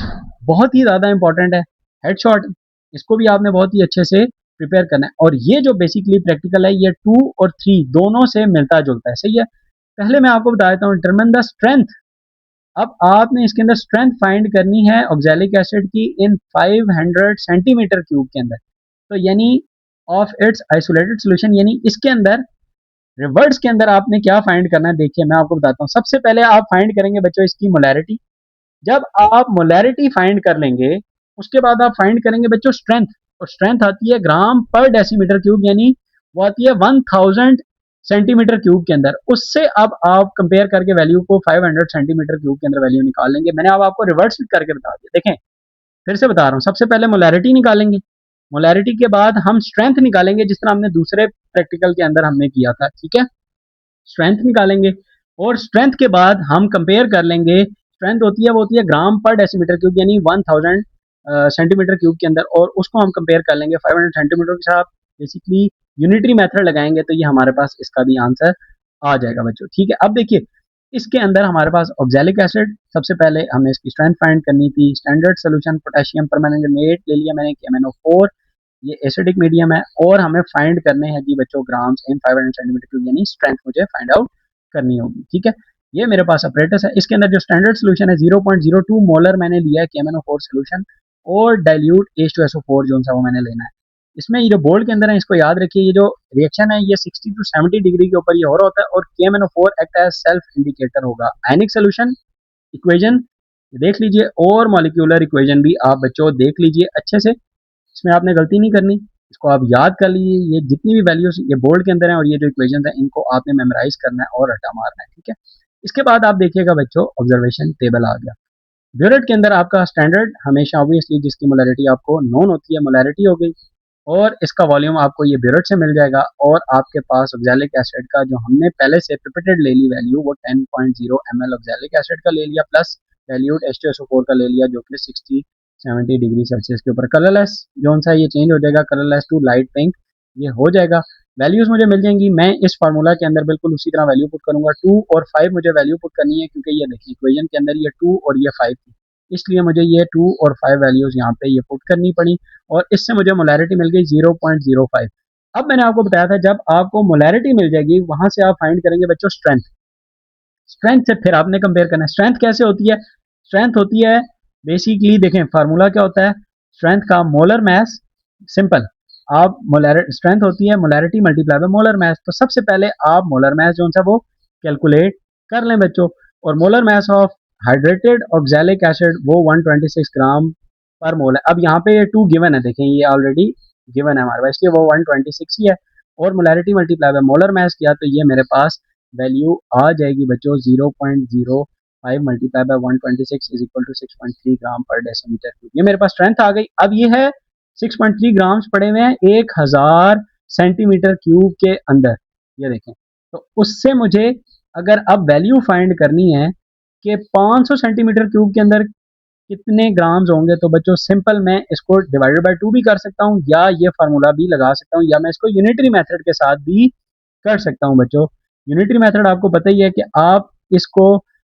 Speaker 1: बहुत ही ज़्यादा इंपॉर्टेंट है, हेडशॉट। इसको भी आपने बहुत ही अच्छे से प्रिपेयर करना है। और ये जो बेसिकली प्रैक्टिकल है ये 2 और 3 दोनों से मिलता जुलता है। सही है, पहले मैं आपको बता देता हूँ डिटरमिन द स्ट्रेंथ। अब आपने इसके अंदर स्ट्रेंथ फाइंड करनी है ऑक्सैलिक एसिड की इन 500 सेंटीमीटर क्यूब के अंदर, तो यानी ऑफ इट्स आइसोलेटेड सोल्यूशन, यानी इसके अंदर रिवर्स के अंदर आपने क्या फाइंड करना है। देखिए मैं आपको बताता हूँ। सबसे पहले आप फाइंड करेंगे बच्चों इसकी मोलैरिटी। जब आप मोलैरिटी फाइंड कर लेंगे, उसके बाद आप फाइंड करेंगे बच्चों स्ट्रेंथ, और स्ट्रेंथ आती है ग्राम पर डेसीमीटर क्यूब, यानी वो आती है 1000 सेंटीमीटर क्यूब के अंदर। उससे अब आप कंपेयर करके वैल्यू को 500 सेंटीमीटर क्यूब के अंदर वैल्यू निकाल लेंगे। मैंने अब आपको रिवर्स करके बता दिया। देखें, फिर से बता रहा हूँ, सबसे पहले मोलैरिटी निकालेंगे, मोलैरिटी के बाद हम स्ट्रेंथ निकालेंगे, जिस तरह हमने दूसरे प्रैक्टिकल के अंदर हमने किया था। ठीक है, स्ट्रेंथ निकालेंगे, और स्ट्रेंथ के बाद हम कंपेयर कर लेंगे। स्ट्रेंथ होती है वो होती है ग्राम पर डेसीमीटर क्यूब, यानी 1000 सेंटीमीटर क्यूब के अंदर, और उसको हम कंपेयर कर लेंगे 500 सेंटीमीटर के साथ। बेसिकली यूनिटरी मेथड लगाएंगे तो ये हमारे पास इसका भी आंसर आ जाएगा बच्चों। ठीक है, अब देखिए इसके अंदर हमारे पास ऑक्सैलिक एसिड, सबसे पहले हमें इसकी स्ट्रेंथ फाइंड करनी थी। स्टैंडर्ड सोल्यूशन पोटेशियम परमैंगनेट ले लिया मैंने, KMnO4, ये एसिडिक मीडियम है, और हमें फाइंड करने हैं जी बच्चों ग्राम्स इन 500 सेंटीमीटर क्यूब, यानी स्ट्रेंथ मुझे फाइंड आउट करनी होगी। ठीक है, ये मेरे पास अपरेटस है। इसके अंदर जो स्टैंडर्ड सोल्यूशन है 0.02 मोलर मैंने लिया है KMnO4 सोल्यूशन, और डाइल्यूट H2SO4 जो सा वो मैंने लेना है। इसमें ये जो बोर्ड के अंदर है इसको याद रखिए, ये जो रिएक्शन है ये 60 टू 70 डिग्री के ऊपर ये हो रहा होता है, और KMnO4 act as self indicator होगा। आयनिक सोल्यूशन इक्वेशन देख लीजिए, और मॉलिक्यूलर इक्वेशन भी आप बच्चों देख लीजिए अच्छे से, इसमें आपने गलती नहीं करनी। इसको आप याद कर लीजिए, ये जितनी भी वैल्यूज ये बोर्ड के अंदर है और ये जो इक्वेशन है इनको आपने मेमोराइज करना है और रटा मारना है। ठीक है, इसके बाद आप देखिएगा बच्चों ऑब्जर्वेशन टेबल आ गया। ब्यूरेट के अंदर आपका स्टैंडर्ड हमेशा ऑब्वियसली जिसकी मोलैरिटी आपको नोन होती है मोलैरिटी हो गई, और इसका वॉल्यूम आपको ये ब्यूरेट से मिल जाएगा। और आपके पास ऑक्सैलिक एसिड का जो हमने पहले से प्रिपेटेड ले ली वैल्यू वो 10.0 ml ऑक्सैलिक एसिड का ले लिया, प्लस डाइल्यूट H2SO4 का ले लिया जो कि 60 70 डिग्री सेल्सियस के ऊपर। कलरलेस जोन सा ये चेंज हो जाएगा, कलरलेस टू लाइट पिंक ये हो जाएगा। वैल्यूज मुझे मिल जाएंगी, मैं इस फार्मूला के अंदर बिल्कुल उसी तरह वैल्यू पुट करूंगा। 2 और 5 मुझे वैल्यू पुट करनी है, क्योंकि ये देखिए इक्वेशन के अंदर ये 2 और ये 5 थी, इसलिए मुझे ये 2 और 5 वैल्यूज यहाँ पे ये पुट करनी पड़ी, और इससे मुझे मोलैरिटी मिल गई 0.05। अब मैंने आपको बताया था जब आपको मोलैरिटी मिल जाएगी वहां से आप फाइंड करेंगे बच्चों स्ट्रेंथ। स्ट्रेंथ से फिर आपने कंपेयर करना है। स्ट्रेंथ कैसे होती है? स्ट्रेंथ होती है बेसिकली, देखें फार्मूला क्या होता है स्ट्रेंथ का, मोलर मास। सिंपल, आप मोलर स्ट्रेंथ होती है मोलैरिटी मल्टीप्लाई बाय मोलर मास। तो सबसे पहले आप मोलर मास जो सा वो कैलकुलेट कर लें बच्चों, और molar mass of hydrated oxalic acid वो 126 ग्राम पर मोल है। अब यहाँ पे ये 2 गिवन है, देखें ये ऑलरेडी गिवन है हमारे पास, इसलिए वो 126 ही है, और मोलैरिटी मल्टीप्लाई बाय मोलर मास किया तो ये मेरे पास वैल्यू आ जाएगी बच्चों 0.05 multiply by 126 is equal to 6.3 gram per decimetre cube. ये मेरे पास स्ट्रेंथ आ गई। अब ये है 6.3 ग्राम्स पड़े हुए हैं 1000 सेंटीमीटर क्यूब के अंदर, ये देखें। तो उससे मुझे अगर अब वैल्यू फाइंड करनी है कि 500 सेंटीमीटर क्यूब के अंदर कितने ग्राम्स होंगे, तो बच्चों सिंपल मैं इसको डिवाइडेड बाय 2 भी कर सकता हूँ, या ये फार्मूला भी लगा सकता हूँ, या मैं इसको यूनिटरी मेथड के साथ भी कर सकता हूँ बच्चों। यूनिटरी मेथड आपको पता ही है कि आप इसको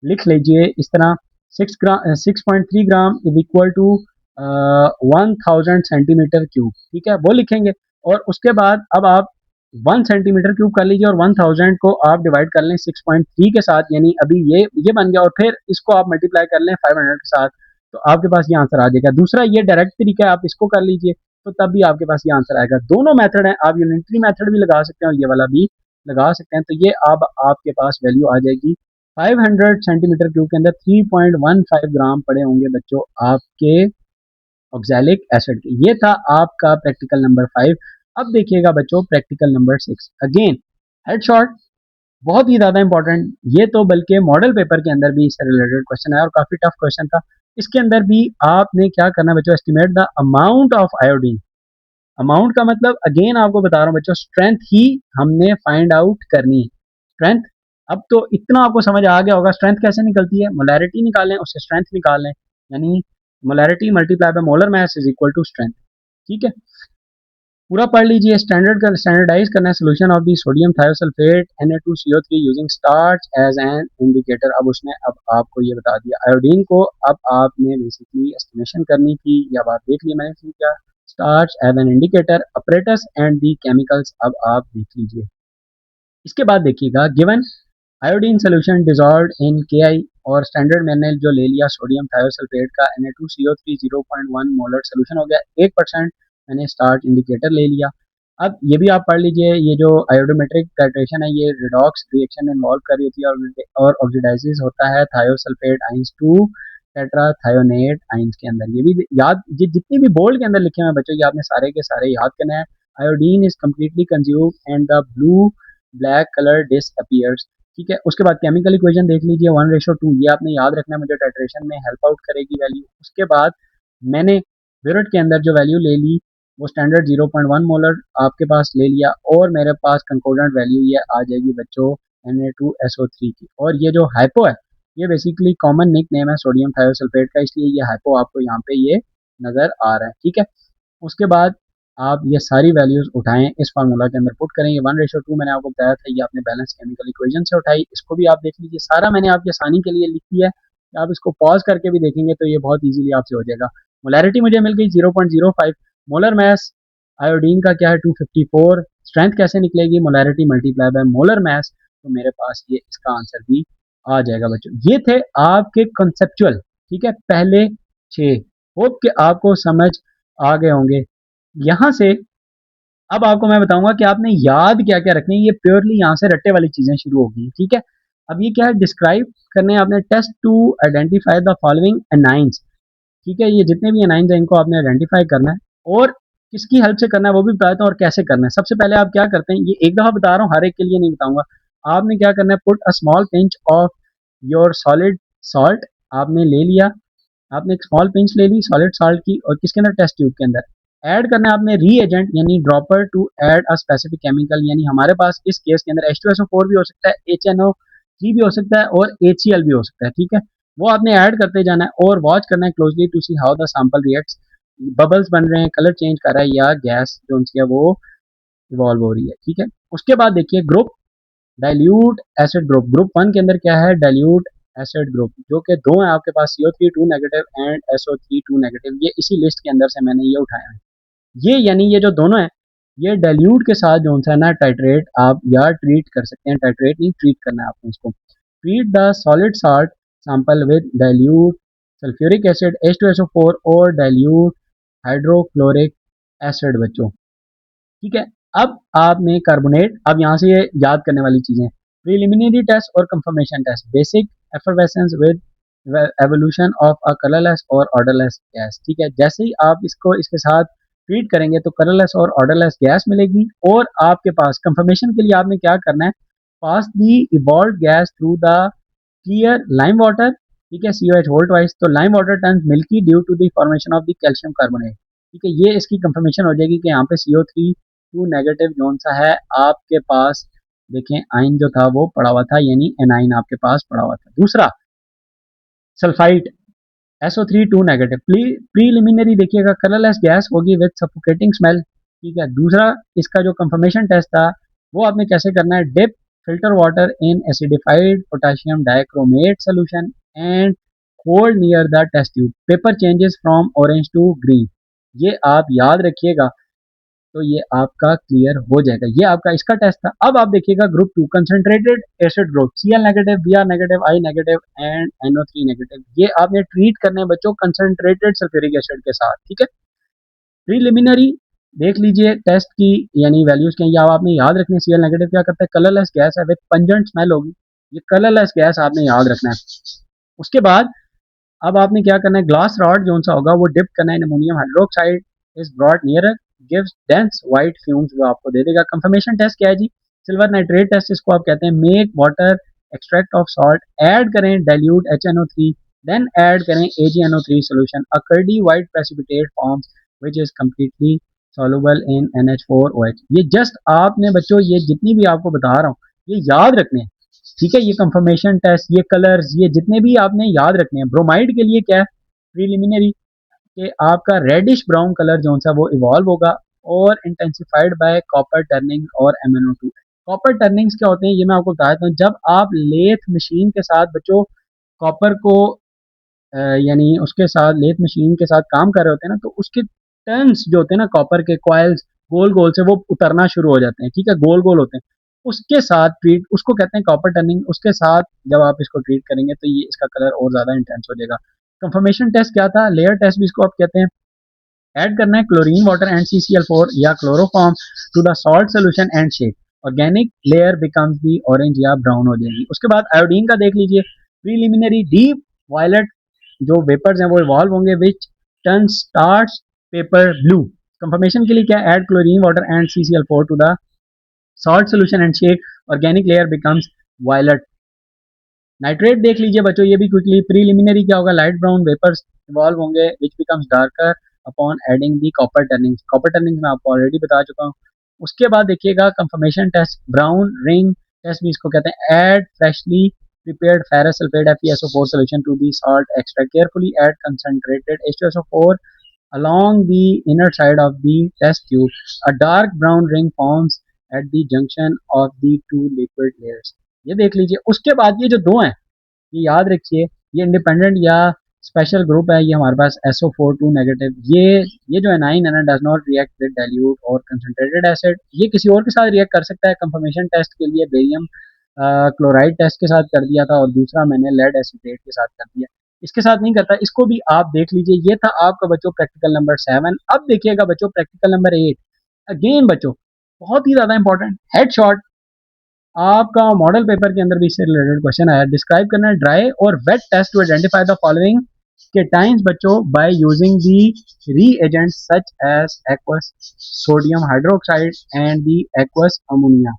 Speaker 1: लिख लीजिए इस तरह, 6.3 gram is equal to 1000 centimetre cube, ठीक है वो लिखेंगे। और उसके बाद अब आप 1 सेंटीमीटर क्यूब कर लीजिए, और 1000 को आप डिवाइड कर लें 6.3 के साथ, यानी अभी ये बन गया, और फिर इसको आप मल्टीप्लाई कर लें 500 के साथ, तो आपके पास ये आंसर आ जाएगा। दूसरा ये डायरेक्ट तरीका है, आप इसको कर लीजिए तो तब भी आपके पास ये आंसर आएगा। दोनों मेथड हैं, आप यूनिटरी मेथड भी लगा सकते हैं और ये वाला भी लगा सकते हैं। तो ये अब आपके पास वैल्यू आ जाएगी 500 सेंटीमीटर क्यूब के अंदर 3.15 ग्राम पड़े होंगे बच्चों आपके ऑक्सैलिक एसिड के। ये था आपका प्रैक्टिकल नंबर 5। अब देखिएगा बच्चों practical number 6, again head shot, बहुत ही ज्यादा इंपॉर्टेंट। ये तो बल्कि मॉडल पेपर के अंदर भी इससे रिलेटेड क्वेश्चन है और काफी टफ क्वेश्चन था। इसके अंदर भी आपने क्या करना है बच्चों, estimate the amount of iodine. Amount का मतलब अगेन आपको बता रहा हूँ बच्चों, स्ट्रेंथ ही हमने फाइंड आउट करनी है। स्ट्रेंथ, अब तो इतना आपको समझ आ गया होगा स्ट्रेंथ कैसे निकलती है। मोलैरिटी निकालें, उससे स्ट्रेंथ निकालें, यानी molarity multiply by molar mass is equal to strength, ठीक है। पूरा पढ़ लीजिए। स्टैंडर्डाइज करना है solution of the sodium thiosulphate Na2CO3 using starch as an indicator. अब उसने अब आपको ये बता दिया आयोडीन को, अब आपने बेसिकली एस्टिमेशन करनी थी, या बात देख ली मैंने क्या, starch as an indicator, apparatus and the chemicals अब आप देख लीजिए। इसके बाद देखिएगा given iodine solution dissolved in KI, और स्टैंडर्ड मैंने जो ले लिया सोडियम थायोसल्फेट का Na2CO3 0.1 मोलर सोल्यूशन हो गया, 1% मैंने स्टार्च इंडिकेटर ले लिया। अब ये भी आप पढ़ लीजिए, ये जो आयोडोमेट्रिक टाइट्रेशन है ये रिडॉक्स रिएक्शन इन्वॉल्व कर रही होती है, और ऑक्सीडाइसिस होता है thiosulphate ions to tetrathionate ions के अंदर। ये भी याद, ये जितनी भी बोल्ड के अंदर लिखे हुए हैं बच्चों ये आपने सारे के सारे याद करना है। Iodine is completely consumed and the blue black colour disappears, ठीक है। उसके बाद केमिकल इक्वेशन देख लीजिए 1:2, ये आपने याद रखना है, मुझे टाइट्रेशन में हेल्प आउट करेगी वैल्यू। उसके बाद मैंने ब्यूरेट के अंदर जो वैल्यू ले ली वो स्टैंडर्ड 0.1 मोलर आपके पास ले लिया, और मेरे पास कंकोर्डेंट वैल्यू ये आ जाएगी बच्चों Na2SO3 की। और ये जो हाइपो है ये बेसिकली कॉमन निक नेम है सोडियम थायोसल्फेट का, इसलिए ये हाइपो आपको यहाँ पे ये नजर आ रहा है, ठीक है। उसके बाद आप ये सारी वैल्यूज उठाएं, इस फार्मूला के अंदर पुट करें। ये 1:2 मैंने आपको बताया था, ये आपने बैलेंस केमिकल इक्वेशन से उठाई, इसको भी आप देख लीजिए। सारा मैंने आपकी आसानी के लिए लिख दिया है, आप इसको पॉज करके भी देखेंगे तो ये बहुत इजीली आपसे हो जाएगा। मोलैरिटी मुझे मिल गई 0.05, मोलर मास आयोडीन का क्या है 254, स्ट्रेंथ कैसे निकलेगी मोलैरिटी मल्टीप्लाई बाय मोलर मास, तो मेरे पास ये इसका आंसर भी आ जाएगा बच्चों। ये थे आपके कंसेप्चुअल, ठीक है, पहले 6। होप कि आपको समझ आ गए होंगे। यहाँ से अब आपको मैं बताऊंगा कि आपने याद क्या क्या रखने, ये प्योरली यहाँ से रट्टे वाली चीजें शुरू होगी, ठीक है। अब ये क्या है, डिस्क्राइब करने आपने test to identify the following anions, ठीक है। ये जितने भी एनाइंस हैं इनको आपने आइडेंटिफाई करना है, और किसकी हेल्प से करना है वो भी बताता हूँ, और कैसे करना है। सबसे पहले आप क्या करते हैं, ये एक दफा बता रहा हूँ, हर एक के लिए नहीं बताऊंगा। आपने क्या करना है, put a small pinch of your solid salt, आपने ले लिया, आपने एक स्मॉल पिंच ले ली सॉलिड सॉल्ट की, और किसके अंदर, टेस्ट ट्यूब के अंदर। ऐड करना है आपने रीएजेंट यानी dropper to add a specific chemical, यानी हमारे पास इस केस के अंदर H2SO4 भी हो सकता है, HNO3 भी हो सकता है, और HCl भी हो सकता है, ठीक है। वो आपने ऐड करते जाना है और वॉच करना है closely to see how the sample reacts, bubbles बन रहे हैं, कलर चेंज कर रहा है या गैस जो उनकी है वो इवॉल्व हो रही है। ठीक है, उसके बाद देखिए group dilute acid group, group one के अंदर क्या है, डाइल्यूट एसिड ग्रुप, जो कि दो है आपके पास, CO3 2 negative and SO3 2 negative. ये इसी लिस्ट के अंदर से मैंने ये उठाया है। ये यानी ये जो दोनों है, ये डाइल्यूट के साथ जो सा ना टाइट्रेट आप या ट्रीट कर सकते हैं, टाइट्रेट नहीं ट्रीट करना है आपको इसको। Treat the solid salt sample with dilute sulphuric acid H2SO4 और डाइल्यूट हाइड्रोक्लोरिक एसिड बच्चों। ठीक है, अब आपने कार्बोनेट, अब यहाँ से ये याद करने वाली चीजें, प्रीलिमिनरी टेस्ट और confirmation test, basic effervescence with evolution of a colourless और ऑर्डरलेस गैस। ठीक है, जैसे ही आप इसको इसके साथ ट्रीट करेंगे तो कलरलेस और ऑर्डरलेस गैस मिलेगी, और आपके पास कंफर्मेशन के लिए आपने क्या करना है, pass the evolve gas through the clear lime water. ठीक है, COH होल ट्वाइस, तो lime water turns milky due to the formation of the calcium carbonate. ठीक है, ये इसकी कंफर्मेशन हो जाएगी कि यहाँ पे CO3 2 नेगेटिव जोन सा है आपके पास। देखें आइन जो था वो पड़ा हुआ था, यानी एनाइन आपके पास पड़ा हुआ था। दूसरा सल्फाइड SO3 2 नेगेटिव, प्रीलिमिनरी देखिएगा कलरलेस गैस होगी विद सफोकेटिंग स्मेल। ठीक है, दूसरा इसका जो कंफर्मेशन टेस्ट था वो आपने कैसे करना है, dip filter water in acidified potassium dichromate solution and hold near the test tube, paper changes from orange to green. ये आप याद रखिएगा, तो ये आपका क्लियर हो जाएगा। ये आपका इसका टेस्ट था। अब आप देखिएगा group two concentrated acid group, Cl negative, Br negative, I negative and NO3 negative. ये आपने ट्रीट करने हैं बच्चों कंसंट्रेटेड सल्फ्यूरिक एसिड के साथ। ठीक है, प्रीलिमिनरी देख लीजिए टेस्ट की यानी वैल्यूज के, या आपने याद रखने Cl नेगेटिव क्या करता है, कलरलेस गैस है विद पंजेंट स्मेल होगी, ये कलरलेस गैस आपने याद रखना है। उसके बाद अब आपने क्या करना है, ग्लास रॉड जो सा होगा वो डिप करना है in ammonium hydroxide is brought near gives dense white fumes, वो आपको दे देगा। कंफर्मेशन टेस्ट क्या है जी, सिल्वर नाइट्रेट टेस्ट इसको आप कहते हैं। Make water extract of salt, add करें डाइल्यूट HNO3, देन ऐड करें AgNO3 solution, a curdy white precipitate forms which is completely soluble in NH4OH। ये जस्ट आपने बच्चों ये जितनी भी आपको बता रहा हूँ ये याद रखने हैं। ठीक है, ये कंफर्मेशन टेस्ट, ये कलर्स, ये जितने भी आपने याद रखने हैं। ब्रोमाइड के लिए क्या है, प्रीलिमिनरी कि आपका रेडिश ब्राउन कलर जो सा वो इवॉल्व होगा और इंटेंसिफाइड बाय कॉपर टर्निंग और MnO2। कॉपर टर्निंग्स क्या होते हैं ये मैं आपको बता देता हूँ। जब आप लेथ मशीन के साथ बच्चों कॉपर को यानी उसके साथ लेथ मशीन के साथ काम कर रहे होते हैं ना, तो उसके टर्न्स जो होते हैं ना कॉपर के कॉइल्स गोल गोल से वो उतरना शुरू हो जाते हैं। ठीक है, गोल गोल होते हैं, उसके साथ ट्रीट, उसको कहते हैं कॉपर टर्निंग। उसके साथ जब आप इसको ट्रीट करेंगे तो ये इसका कलर और ज्यादा इंटेंस हो जाएगा। कंफर्मेशन टेस्ट क्या था, लेयर टेस्ट भी इसको आप कहते हैं। ऐड करना है क्लोरीन वाटर एंड CCl4 या chloroform to the salt solution and shake, organic layer becomes the orange या ब्राउन हो जाएगी। उसके बाद आयोडीन का देख लीजिए, प्रीलिमिनरी डीप वायलेट जो वेपर्स हैं वो इवॉल्व होंगे which turn starch paper blue. Confirmation के लिए क्या, add chlorine water and CCl4 to the salt solution and shake, organic layer becomes violet. Nitrate देख लीजिए बच्चों, ये भी क्विकली, प्रीलिमिनरी क्या होगा, लाइट ब्राउन वेपर्स इवॉल्व होंगे which becomes darker upon adding the copper turning. Copper turning मैं आपको ऑलरेडी बता चुका हूँ। उसके बाद देखिएगा confirmation test, brown ring test भी इसको कहते हैं। Add freshly prepared ferrous sulfate FeSO4 solution to the salt extract, carefully add concentrated H2SO4 along the inner side of the test tube, a dark brown ring forms at the junction of the two liquid layers। ये देख लीजिए। उसके बाद ये जो दो हैं ये याद रखिए, ये इंडिपेंडेंट या स्पेशल ग्रुप है। ये हमारे पास SO4 2 नेगेटिव, ये जो एनाइन है ना does not react with dilute और कंसंट्रेटेड एसिड। ये किसी और के साथ रिएक्ट कर सकता है। कंफर्मेशन टेस्ट के लिए बेरियम क्लोराइड टेस्ट के साथ कर दिया था और दूसरा मैंने लेड एसिटेट के साथ कर दिया, इसके साथ नहीं करता। इसको भी आप देख लीजिए। ये था आपका बच्चों प्रैक्टिकल नंबर 7। अब देखिएगा बच्चों प्रैक्टिकल नंबर 8। अगेन बच्चों बहुत ही ज्यादा इंपॉर्टेंट हेडशॉट, आपका मॉडल पेपर के अंदर भी इससे रिलेटेड क्वेश्चन आया। डिस्क्राइब करना है ड्राई और wet test to identify the following cations बच्चों by using the reagents such as aqueous sodium hydroxide and the aqueous ammonia.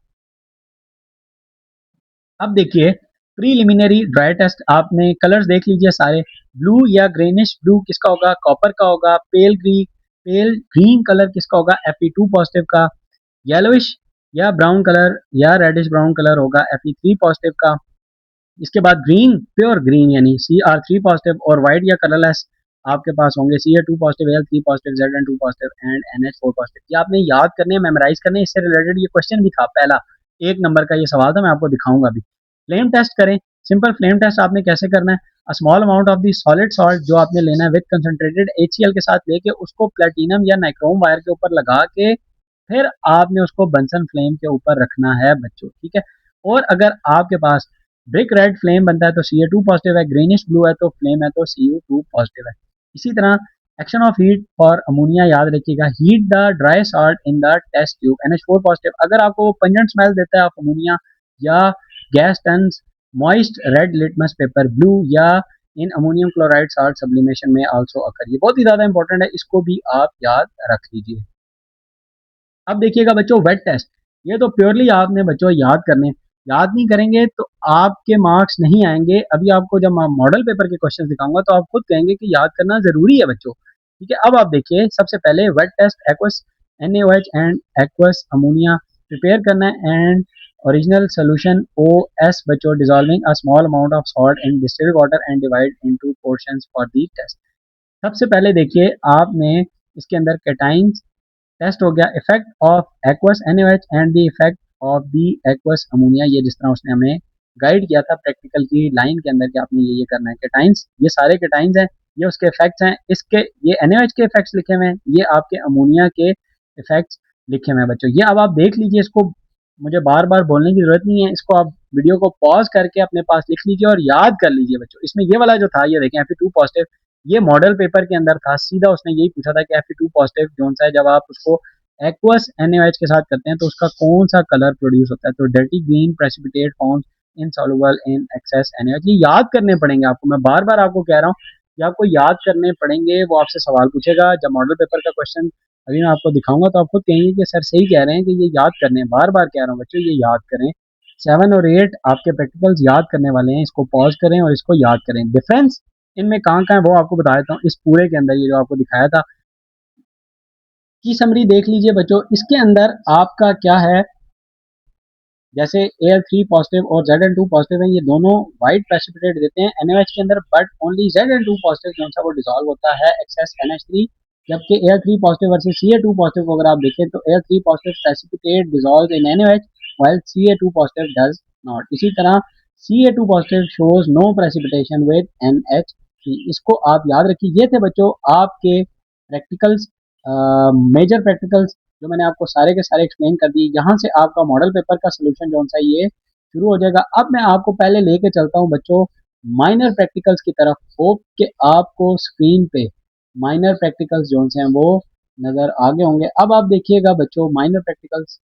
Speaker 1: अब देखिए प्रीलिमिनरी ड्राई टेस्ट, आपने कलर्स देख लीजिए सारे, ब्लू या ग्रेनिश ब्लू किसका होगा, कॉपर का होगा। पेल ग्रीन कलर किसका होगा, Fe2 पॉजिटिव का। येलोइश या ब्राउन कलर या रेडिश ब्राउन कलर होगा Fe3 पॉजिटिव का। इसके बाद ग्रीन, प्योर ग्रीन यानी Cr3 पॉजिटिव, और वाइट या कलरलेस आपके पास होंगे Ca2 positive, Al3 positive, Zn2 positive and NH4 positive. ये आपने याद करने हैं, मेमोराइज करने हैं। इससे रिलेटेड ये क्वेश्चन भी था, पहला 1 नंबर का ये सवाल था, मैं आपको दिखाऊंगा अभी। फ्लेम टेस्ट करें। सिंपल फ्लेम टेस्ट आपने कैसे करना है, अ small amount of the solid salt जो आपने लेना है विद कंसंट्रेटेड HCl के साथ लेके उसको प्लेटिनम या नाइक्रोम वायर के ऊपर लगा के फिर आपने उसको बंसन फ्लेम के ऊपर रखना है बच्चों, ठीक है। और अगर आपके पास ब्रिक रेड फ्लेम बनता है तो Ca2 पॉजिटिव है, ग्रीनिश ब्लू है तो फ्लेम है तो Cu2 पॉजिटिव है। इसी तरह action of heat for ammonia याद रखिएगा, heat the dry salt in the test tube, NH4 positive. अगर आपको पंजेंट स्मेल देता है ऑफ अमोनिया या gas turns moist red litmus paper blue, या in ammonium chloride salt sublimation में also occur. ये बहुत ही ज्यादा इंपॉर्टेंट है, इसको भी आप याद रख लीजिए। अब देखिएगा बच्चों वेट टेस्ट, ये तो प्योरली आपने बच्चों याद करने, याद नहीं करेंगे तो आपके मार्क्स नहीं आएंगे। अभी आपको जब मैं मॉडल पेपर के क्वेश्चन दिखाऊंगा तो आप खुद कहेंगे कि याद करना जरूरी है बच्चों, ठीक है। अब आप देखिए, सबसे पहले wet test aqueous NaOH and aqueous ammonia prepare करना है, एंड ओरिजिनल सोल्यूशन OS बच्चों dissolving a small amount of salt in distilled water and divide into portions for the test. सबसे पहले देखिए आपने इसके अंदर कैटाइंस टेस्ट हो गया, effect of aqueous NaOH and the effect of the aqueous ammonia. ये जिस तरह उसने हमें गाइड किया था प्रैक्टिकल की लाइन के अंदर कि आपने ये करना है। कैटाइंस, ये सारे कैटाइंस हैं, ये उसके इफेक्ट्स हैं। इसके ये NaOH के इफेक्ट्स लिखे हुए हैं, ये आपके अमोनिया के इफेक्ट्स लिखे हुए हैं बच्चों। ये अब आप देख लीजिए, इसको मुझे बार बार बोलने की जरूरत नहीं है, इसको आप वीडियो को पॉज करके अपने पास लिख लीजिए और याद कर लीजिए बच्चों। इसमें ये वाला जो था, ये देखें Fe2 पॉजिटिव, ये मॉडल पेपर के अंदर था, सीधा उसने यही पूछा था कि Fe2 पॉजिटिव जो सा है जब आप उसको एक्वस NaOH के साथ करते हैं तो उसका कौन सा कलर प्रोड्यूस होता है, तो dirty green precipitate forms insoluble in excess NaOH। ये याद करने पड़ेंगे आपको, मैं बार बार आपको कह रहा हूँ कि आपको याद करने पड़ेंगे। वो आपसे सवाल पूछेगा जब मॉडल पेपर का क्वेश्चन अभी मैं आपको दिखाऊंगा तो आप खुद कहेंगे कि सर सही कह रहे हैं कि ये याद करने हैं। बार बार कह रहा हूँ बच्चों, ये याद करें। 7 और 8 आपके प्रैक्टिकल्स याद करने वाले हैं, इसको पॉज करें और इसको याद करें। डिफरेंस इनमें कहाँ कहाँ है वो आपको बता देता हूँ। इस पूरे के अंदर ये जो आपको दिखाया था की समरी देख लीजिए बच्चों, इसके अंदर आपका क्या है, जैसे Al3 पॉजिटिव और Zn2 पॉजिटिव है, ये दोनों व्हाइट प्रेसिपिटेट देते हैं NaOH के अंदर, बट ओनली Zn2 पॉजिटिव जो सा वो डिसॉल्व होता है एक्सेस NH3, जबकि Al3 positive versus Ca2 positive को अगर आप देखें तो Al3 positive precipitate dissolve in NaOH while Ca2 positive does not. इसी तरह Ca2 positive shows no precipitation with NH3। इसको आप याद रखिए। ये थे बच्चों आपके प्रैक्टिकल्स, मेजर प्रैक्टिकल्स जो मैंने आपको सारे के सारे एक्सप्लेन कर दिए। यहाँ से आपका मॉडल पेपर का सोल्यूशन जो सा ये शुरू हो जाएगा। अब मैं आपको पहले लेके चलता हूँ बच्चों माइनर प्रैक्टिकल्स की तरफ। होप कि आपको स्क्रीन पे माइनर प्रैक्टिकल्स जो हैं वो नजर आगे होंगे। अब आप देखिएगा बच्चों माइनर प्रैक्टिकल्स।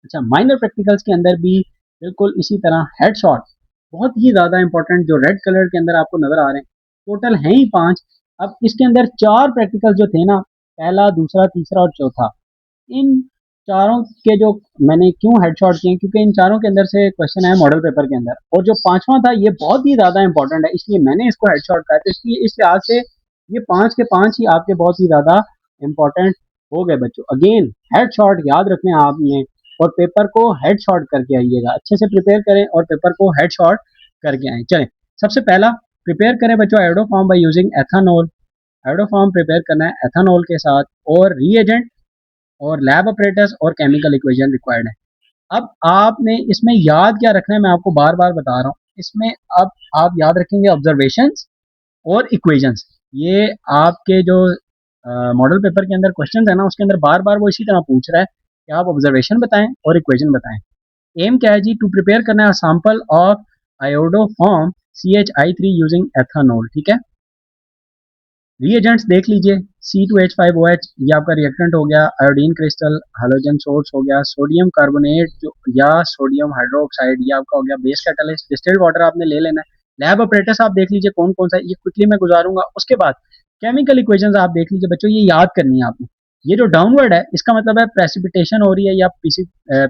Speaker 1: अच्छा, माइनर प्रैक्टिकल्स के अंदर भी बिल्कुल इसी तरह हेडशॉट बहुत ही ज्यादा इंपॉर्टेंट जो रेड कलर के अंदर आपको नजर आ रहे हैं, टोटल हैं ही 5। अब इसके अंदर 4 प्रैक्टिकल जो थे ना, पहला, दूसरा, तीसरा और चौथा, इन चारों के जो मैंने क्यों हेडशॉट किए, क्योंकि इन चारों के अंदर से क्वेश्चन है मॉडल पेपर के अंदर, और जो पांचवा था ये बहुत ही ज्यादा इंपॉर्टेंट है, इसलिए मैंने इसको हेडशॉट कहा। तो इसलिए इस लिहाज से ये 5 के 5 ही आपके बहुत ही ज्यादा इंपॉर्टेंट हो गए बच्चों। अगेन हेडशॉट याद रखने आपने, और पेपर को हेडशॉट करके आइएगा, अच्छे से प्रिपेयर करें और पेपर को हेडशॉट करके आए। चलें, सबसे पहला प्रिपेयर करें बच्चों iodoform by using ethanol. Iodoform prepare करना है एथानॉल के साथ, और रीएजेंट और लैब ऑपरेटर्स और केमिकल इक्वेशन रिक्वायर्ड है। अब आपने इसमें याद क्या रखना है, मैं आपको बार बार बता रहा हूँ। इसमें अब आप याद रखेंगे ऑब्जर्वेशंस और इक्वेशंस। ये आपके जो मॉडल पेपर के अंदर क्वेश्चन है ना, उसके अंदर बार बार वो इसी तरह पूछ रहा है कि आप ऑब्जर्वेशन बताएं और इक्वेशन बताएं। एम क्या है जी, टू प्रिपेयर करना है sample of iodoform CH3 using ethanol, ठीक है। रिएजेंट्स देख लीजिए, C2H5OH ये आपका रिएक्टेंट हो गया, आयोडीन क्रिस्टल, हाइड्रोजन सोर्स हो गया, सोडियम कार्बोनेट जो या सोडियम हाइड्रोक्साइड ये आपका हो गया बेस कैटलिस्ट। डिस्टिल्ड वाटर आपने ले लेना है। लैब ऑपरेटर्स आप देख लीजिए कौन कौन सा, ये क्विकली मैं गुजारूंगा। उसके बाद केमिकल इक्वेशंस आप देख लीजिए बच्चों, ये याद करनी है आपने। ये जो डाउनवर्ड है इसका मतलब है प्रेसिपिटेशन हो रही है या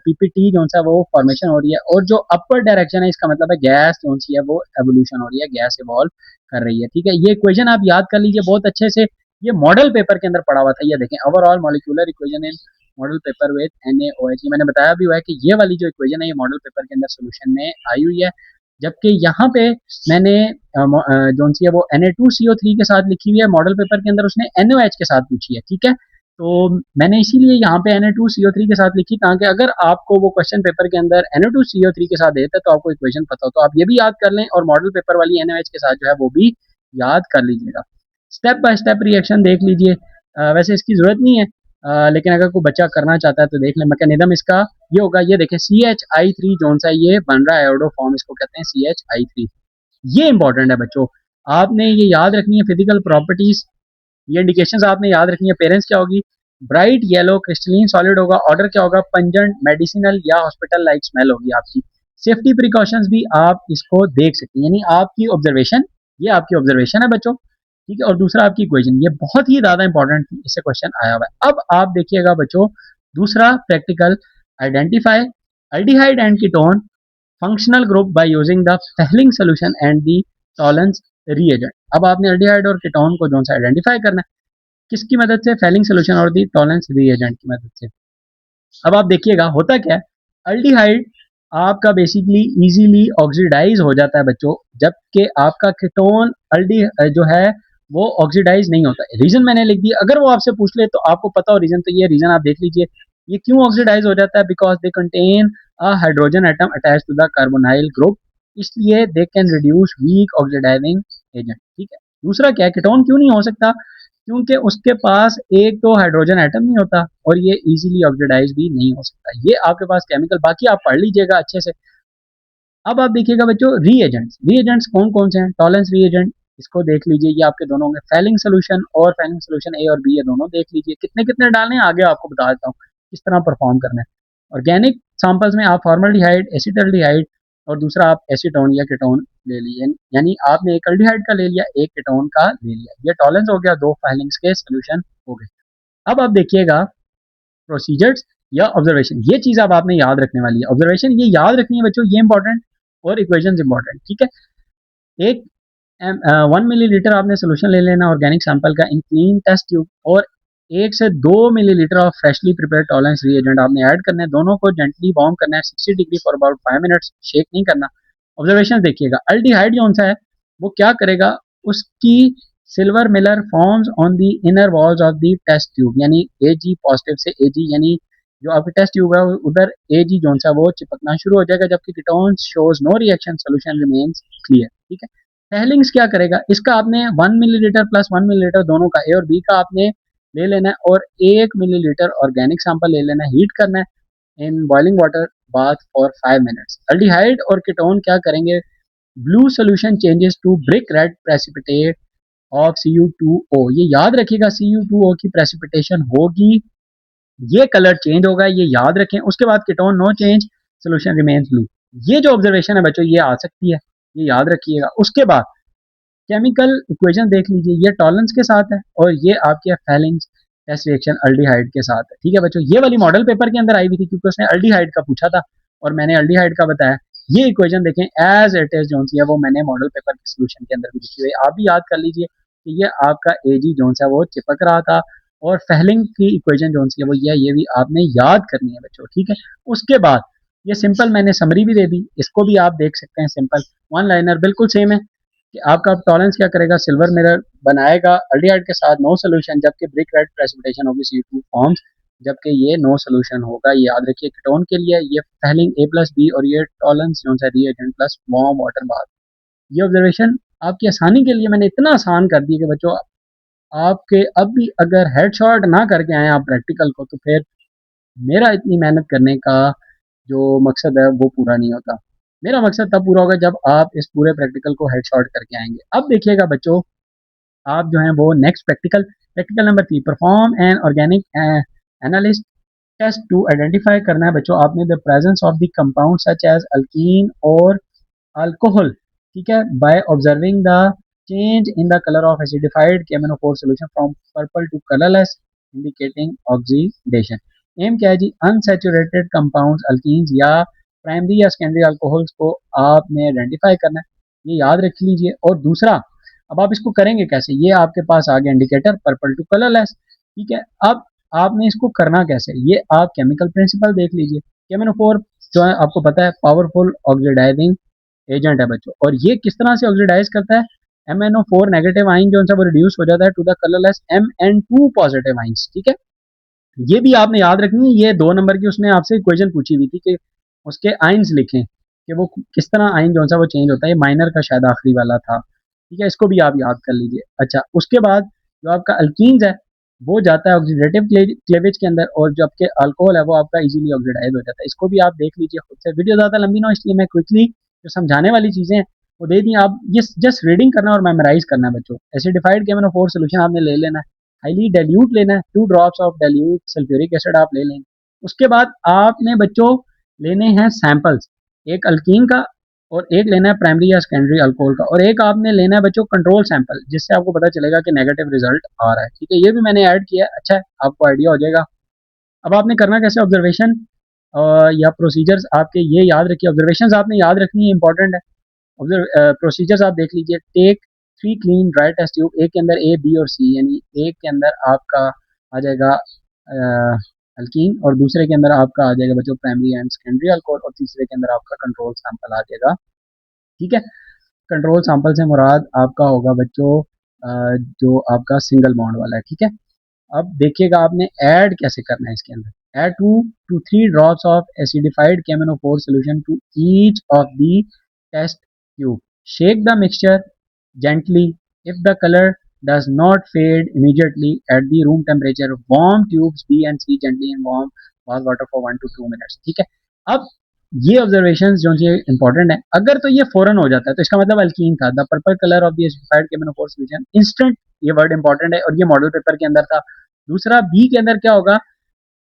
Speaker 1: PPT जो सा वो फॉर्मेशन हो रही है, और जो अपवर्ड डायरेक्शन है इसका मतलब है गैस जो सी है वो एवोल्यूशन हो रही है, गैस इवॉल्व कर रही है, ठीक है। ये इक्वेशन आप याद कर लीजिए बहुत अच्छे से, ये मॉडल पेपर के अंदर पड़ा हुआ था। ये देखें, overall molecular equation in model paper with NaOH। मैंने बताया भी हुआ है कि ये वाली जो इक्वेशन है ये मॉडल पेपर के अंदर सोल्यूशन में आई हुई है। जबकि यहाँ पे मैंने जो सी है वो Na2CO3 के साथ लिखी हुई है, मॉडल पेपर के अंदर उसने NOH के साथ पूछी है, ठीक है। तो मैंने इसीलिए यहाँ पे Na2CO3 के साथ लिखी, ताकि अगर आपको वो क्वेश्चन पेपर के अंदर Na2CO3 के साथ देता है तो आपको इक्वेशन पता हो, तो आप ये भी याद कर लें और मॉडल पेपर वाली NOH के साथ जो है वो भी याद कर लीजिएगा। स्टेप बाय स्टेप रिएक्शन देख लीजिए, वैसे इसकी जरूरत नहीं है, लेकिन अगर कोई बच्चा करना चाहता है तो देख ले। मैकेनिज्म इसका ये होगा, ये देखें CH3 जोन सा ये बन रहा है, आयोडोफॉर्म इसको कहते हैं CH3। ये इंपॉर्टेंट है बच्चों, आपने ये याद रखनी है। फिजिकल प्रॉपर्टीज, ये इंडिकेशंस आपने याद रखनी है। पेरेंट्स क्या होगी, ब्राइट येलो क्रिस्टलिन सॉलिड होगा। ऑर्डर क्या होगा, पंजेंट, मेडिसिनल या हॉस्पिटल लाइक स्मेल होगी आपकी। सेफ्टी प्रिकॉशंस भी आप इसको देख सकते हैं, यानी आपकी ऑब्जर्वेशन, ये आपकी ऑब्जर्वेशन है बच्चों, ठीक है। और दूसरा आपकी इक्वेशन, ये बहुत ही ज्यादा इंपॉर्टेंट इससे क्वेश्चन आया हुआ है। अब आप देखिएगा बच्चों, दूसरा practical, identify aldehyde and ketone functional group by using the Fehling solution and the Tollens reagent। अब आपने aldehyde और ketone को जो सा आइडेंटिफाई करना है, किसकी मदद से, Fehling solution और दी Tollens reagent की मदद से। अब आप देखिएगा होता क्या है, अल्डिहाइड आपका बेसिकली इजीली ऑक्सीडाइज हो जाता है बच्चों, जबकि आपका कीटोन अल्डी जो है वो ऑक्सीडाइज नहीं होता। रीजन मैंने लिख दिया, अगर वो आपसे पूछ ले तो आपको पता हो रीजन, तो ये रीजन आप देख लीजिए। ये क्यों ऑक्सीडाइज हो जाता है, because they contain a hydrogen atom attach to the carbonyl group, इसलिए they can reduce weak oxidising agent, ठीक है। दूसरा क्या है, कीटोन क्यों नहीं हो सकता, क्योंकि उसके पास एक तो हाइड्रोजन एटम नहीं होता और ये इजीली ऑक्सीडाइज भी नहीं हो सकता। ये आपके पास केमिकल, बाकी आप पढ़ लीजिएगा अच्छे से। अब आप देखिएगा बच्चों, रीएजेंट्स, रीएजेंट्स कौन कौन से हैं, टॉलेंस रीएजेंट, इसको देख लीजिए, ये आपके दोनों में फेलिंग सोल्यूशन और फेलिंग सोल्यूशन ए और बी, ये दोनों देख लीजिए। कितने कितने डालने हैं आगे आपको बता देता हूँ किस तरह परफॉर्म करना है। ऑर्गेनिक सैंपल्स में आप फॉर्मल्डिहाइड, एसिटल्डिहाइड और दूसरा आप एसीटोन या कीटोन ले लिए, यानी आपने एक अल्डिहाइड का ले लिया, एक कीटोन का ले लिया। ये टॉलेंस हो गया, दो फेलिंग्स के सोल्यूशन हो गए। अब आप देखिएगा प्रोसीजर्स या ऑब्जर्वेशन, ये चीज अब आपने याद रखने वाली है। ऑब्जर्वेशन ये याद रखनी है बच्चों, ये इंपॉर्टेंट, और इक्वेशन इंपॉर्टेंट, ठीक है। एक 1 मिलीलीटर आपने सोल्यूशन ले लेना ऑर्गेनिक सैंपल का इन क्लीन टेस्ट ट्यूब, और 1 से 2 millilitre of freshly prepared tolerance reagent आपने ऐड करना है। दोनों को जेंटली वार्म करना है 60 degree for about 5 minutes, shake नहीं करना। ऑब्जर्वेशन देखिएगा, अल्डिहाइड जो सा है वो क्या करेगा, उसकी silver mirror forms on the inner walls of the test tube, यानी Ag पॉजिटिव से Ag, यानी जो आपकी टेस्ट ट्यूब है उधर Ag जो सा वो चिपकना शुरू हो जाएगा, जबकि ketone shows no reaction, solution remains clear, ठीक है। फेलिंग्स क्या करेगा, इसका आपने 1 मिलीलीटर प्लस 1 मिलीलीटर दोनों का, ए और बी का आपने ले लेना है, और 1 मिलीलीटर ऑर्गेनिक सैंपल ले लेना है, हीट करना है in boiling water bath for 5 minutes. Aldehyde और कीटोन क्या करेंगे, blue solution changes to brick red precipitate of Cu2O, ये याद रखिएगा, Cu2O की प्रेसिपिटेशन होगी, ये कलर चेंज होगा, ये याद रखें। उसके बाद ketone no change, solution remains blue. ये जो ऑब्जर्वेशन है बच्चों ये आ सकती है, ये याद रखिएगा। उसके बाद केमिकल इक्वेशन देख लीजिए, ये टॉलरेंस के साथ है और ये आपके फेलिंग्स टेस्ट रिएक्शन अल्डिहाइड के साथ है, ठीक है बच्चों। ये वाली मॉडल पेपर के अंदर आई हुई थी क्योंकि उसने अल्डिहाइड का पूछा था और मैंने अल्डिहाइड का बताया। ये इक्वेशन देखें एज इट इज जो सी है वो मैंने मॉडल पेपर के सोल्यूशन के अंदर भी लिखी हुई है, आप भी याद कर लीजिए कि ये आपका Ag जो सा वो चिपक रहा था, और फेलिंग की इक्वेशन जो सी है वो ये भी आपने याद करनी है बच्चों, ठीक है। उसके बाद ये सिंपल मैंने समरी भी दे दी, इसको भी आप देख सकते हैं, सिंपल वन लाइनर बिल्कुल सेम है कि आपका टॉलरेंस क्या करेगा, सिल्वर मिरर बनाएगा अल्डिहाइड के साथ नो सोल्यूशन, जबकि ब्रिक रेड प्रेसिपिटेशन होगी Cu2 फॉर्म्स, जबकि ये नो सोल्यूशन होगा। ये याद रखिए, कीटोन के लिए ये फेलिंग A+B और ये टॉलरेंस जो है reagent plus warm water bath. ये ऑब्जर्वेशन आपकी आसानी के लिए मैंने इतना आसान कर दिया कि बच्चों आपके अब भी अगर हेडशॉट ना करके आए आप प्रैक्टिकल को, तो फिर मेरा इतनी मेहनत करने का जो मकसद है वो पूरा नहीं होता। मेरा मकसद तब पूरा होगा जब आप इस पूरे प्रैक्टिकल को हेडशॉट करके आएंगे। अब देखिएगा बच्चों, आप जो हैं वो next practical, practical number 3, perform an organic analyst test to identify करना है बच्चों आपने the presence of the compound such as alkene और अल्कोहल, ठीक है, by observing the change in the colour of acidified KMnO4 solution from purple to colourless indicating oxidation. Aim क्या है जी, अनसैचुरेटेड कंपाउंड्स अल्कीन्स या प्राइमरी या secondary alcohols को आपने आइडेंटिफाई करना है, ये याद रख लीजिए। और दूसरा, अब आप इसको करेंगे कैसे, ये आपके पास आ गया इंडिकेटर पर्पल टू कलरलेस, ठीक है। अब आपने इसको करना कैसे, ये आप केमिकल प्रिंसिपल देख लीजिए। KMnO4 जो है आपको पता है पावरफुल ऑक्सीडाइजिंग एजेंट है बच्चों। और ये किस तरह से ऑक्सीडाइज करता है, MnO4 नेगेटिव आइन जो वो रिड्यूस हो जाता है to the colourless Mn2 positive ions. ठीक है, ये भी आपने याद रखनी है। ये 2 नंबर की उसने आपसे इक्वेशन पूछी हुई थी कि उसके आइंस लिखें कि वो किस तरह आइन जो सा वो चेंज होता है। ये माइनर का शायद आखिरी वाला था। ठीक है, इसको भी आप याद कर लीजिए। अच्छा, उसके बाद जो आपका अल्कीन्स है वो जाता है ऑक्सीडेटिव क्लेवेज के अंदर, और जो आपके अल्कोहल है वो आपका इजीली ऑक्सीडाइज हो जाता है। इसको भी आप देख लीजिए खुद से। वीडियो ज़्यादा लंबी ना हो, इसलिए मैं क्विकली जो समझाने वाली चीज़ें हैं वो दे दी। आप ये जस्ट रीडिंग करना और मेमोराइज करना है बच्चों। एसिडिफाइड KMnO4 सोल्यूशन आपने ले लेना है, हाईली डाइल्यूट लेना है, 2 drops of dilute sulphuric acid आप ले लेंगे। उसके बाद आपने बच्चों लेने हैं सैंपल्स, एक अल्कीन का और एक लेना है प्राइमरी या सेकेंडरी अल्कोहल का, और एक आपने लेना है बच्चों कंट्रोल सैंपल, जिससे आपको पता चलेगा कि नेगेटिव रिजल्ट आ रहा है। ठीक है, ये भी मैंने ऐड किया है। अच्छा है, आपको आइडिया हो जाएगा। अब आपने करना कैसे ऑब्जर्वेशन या प्रोसीजर्स आपके ये याद रखिए। ऑब्जर्वेशन आपने याद रखनी है, इंपॉर्टेंट है। प्रोसीजर्स आप देख लीजिए। Take 3 clean dry test tube, एक के अंदर A, B और C, यानी एक के अंदर आपका आ जाएगा अल्कीन और दूसरे के अंदर आपका आ जाएगा बच्चों प्राइमरी एंड सेकेंडरी अल्कोहल, और तीसरे के अंदर आपका कंट्रोल सैंपल आ जाएगा। ठीक है, कंट्रोल सैंपल से मुराद आपका होगा बच्चों जो आपका सिंगल बॉन्ड वाला है। ठीक है, अब देखिएगा आपने ऐड कैसे करना है इसके अंदर। Add 2 to 3 drops of acidified KMnO4 solution to each of the test tube. Shake the mixture gently. If the color does not fade immediately at the room temperature, warm tubes B and C gently in warm bath water for 1 to 2 minutes. ठीक है, अब ये observation जो है important है। अगर तो ये फौरन हो जाता है तो इसका मतलब अल्कीन था। The purple colour of the acidified KMnO4 solution instant, ये वर्ड इंपॉर्टेंट है और ये मॉडल पेपर के अंदर था। दूसरा बी के अंदर क्या होगा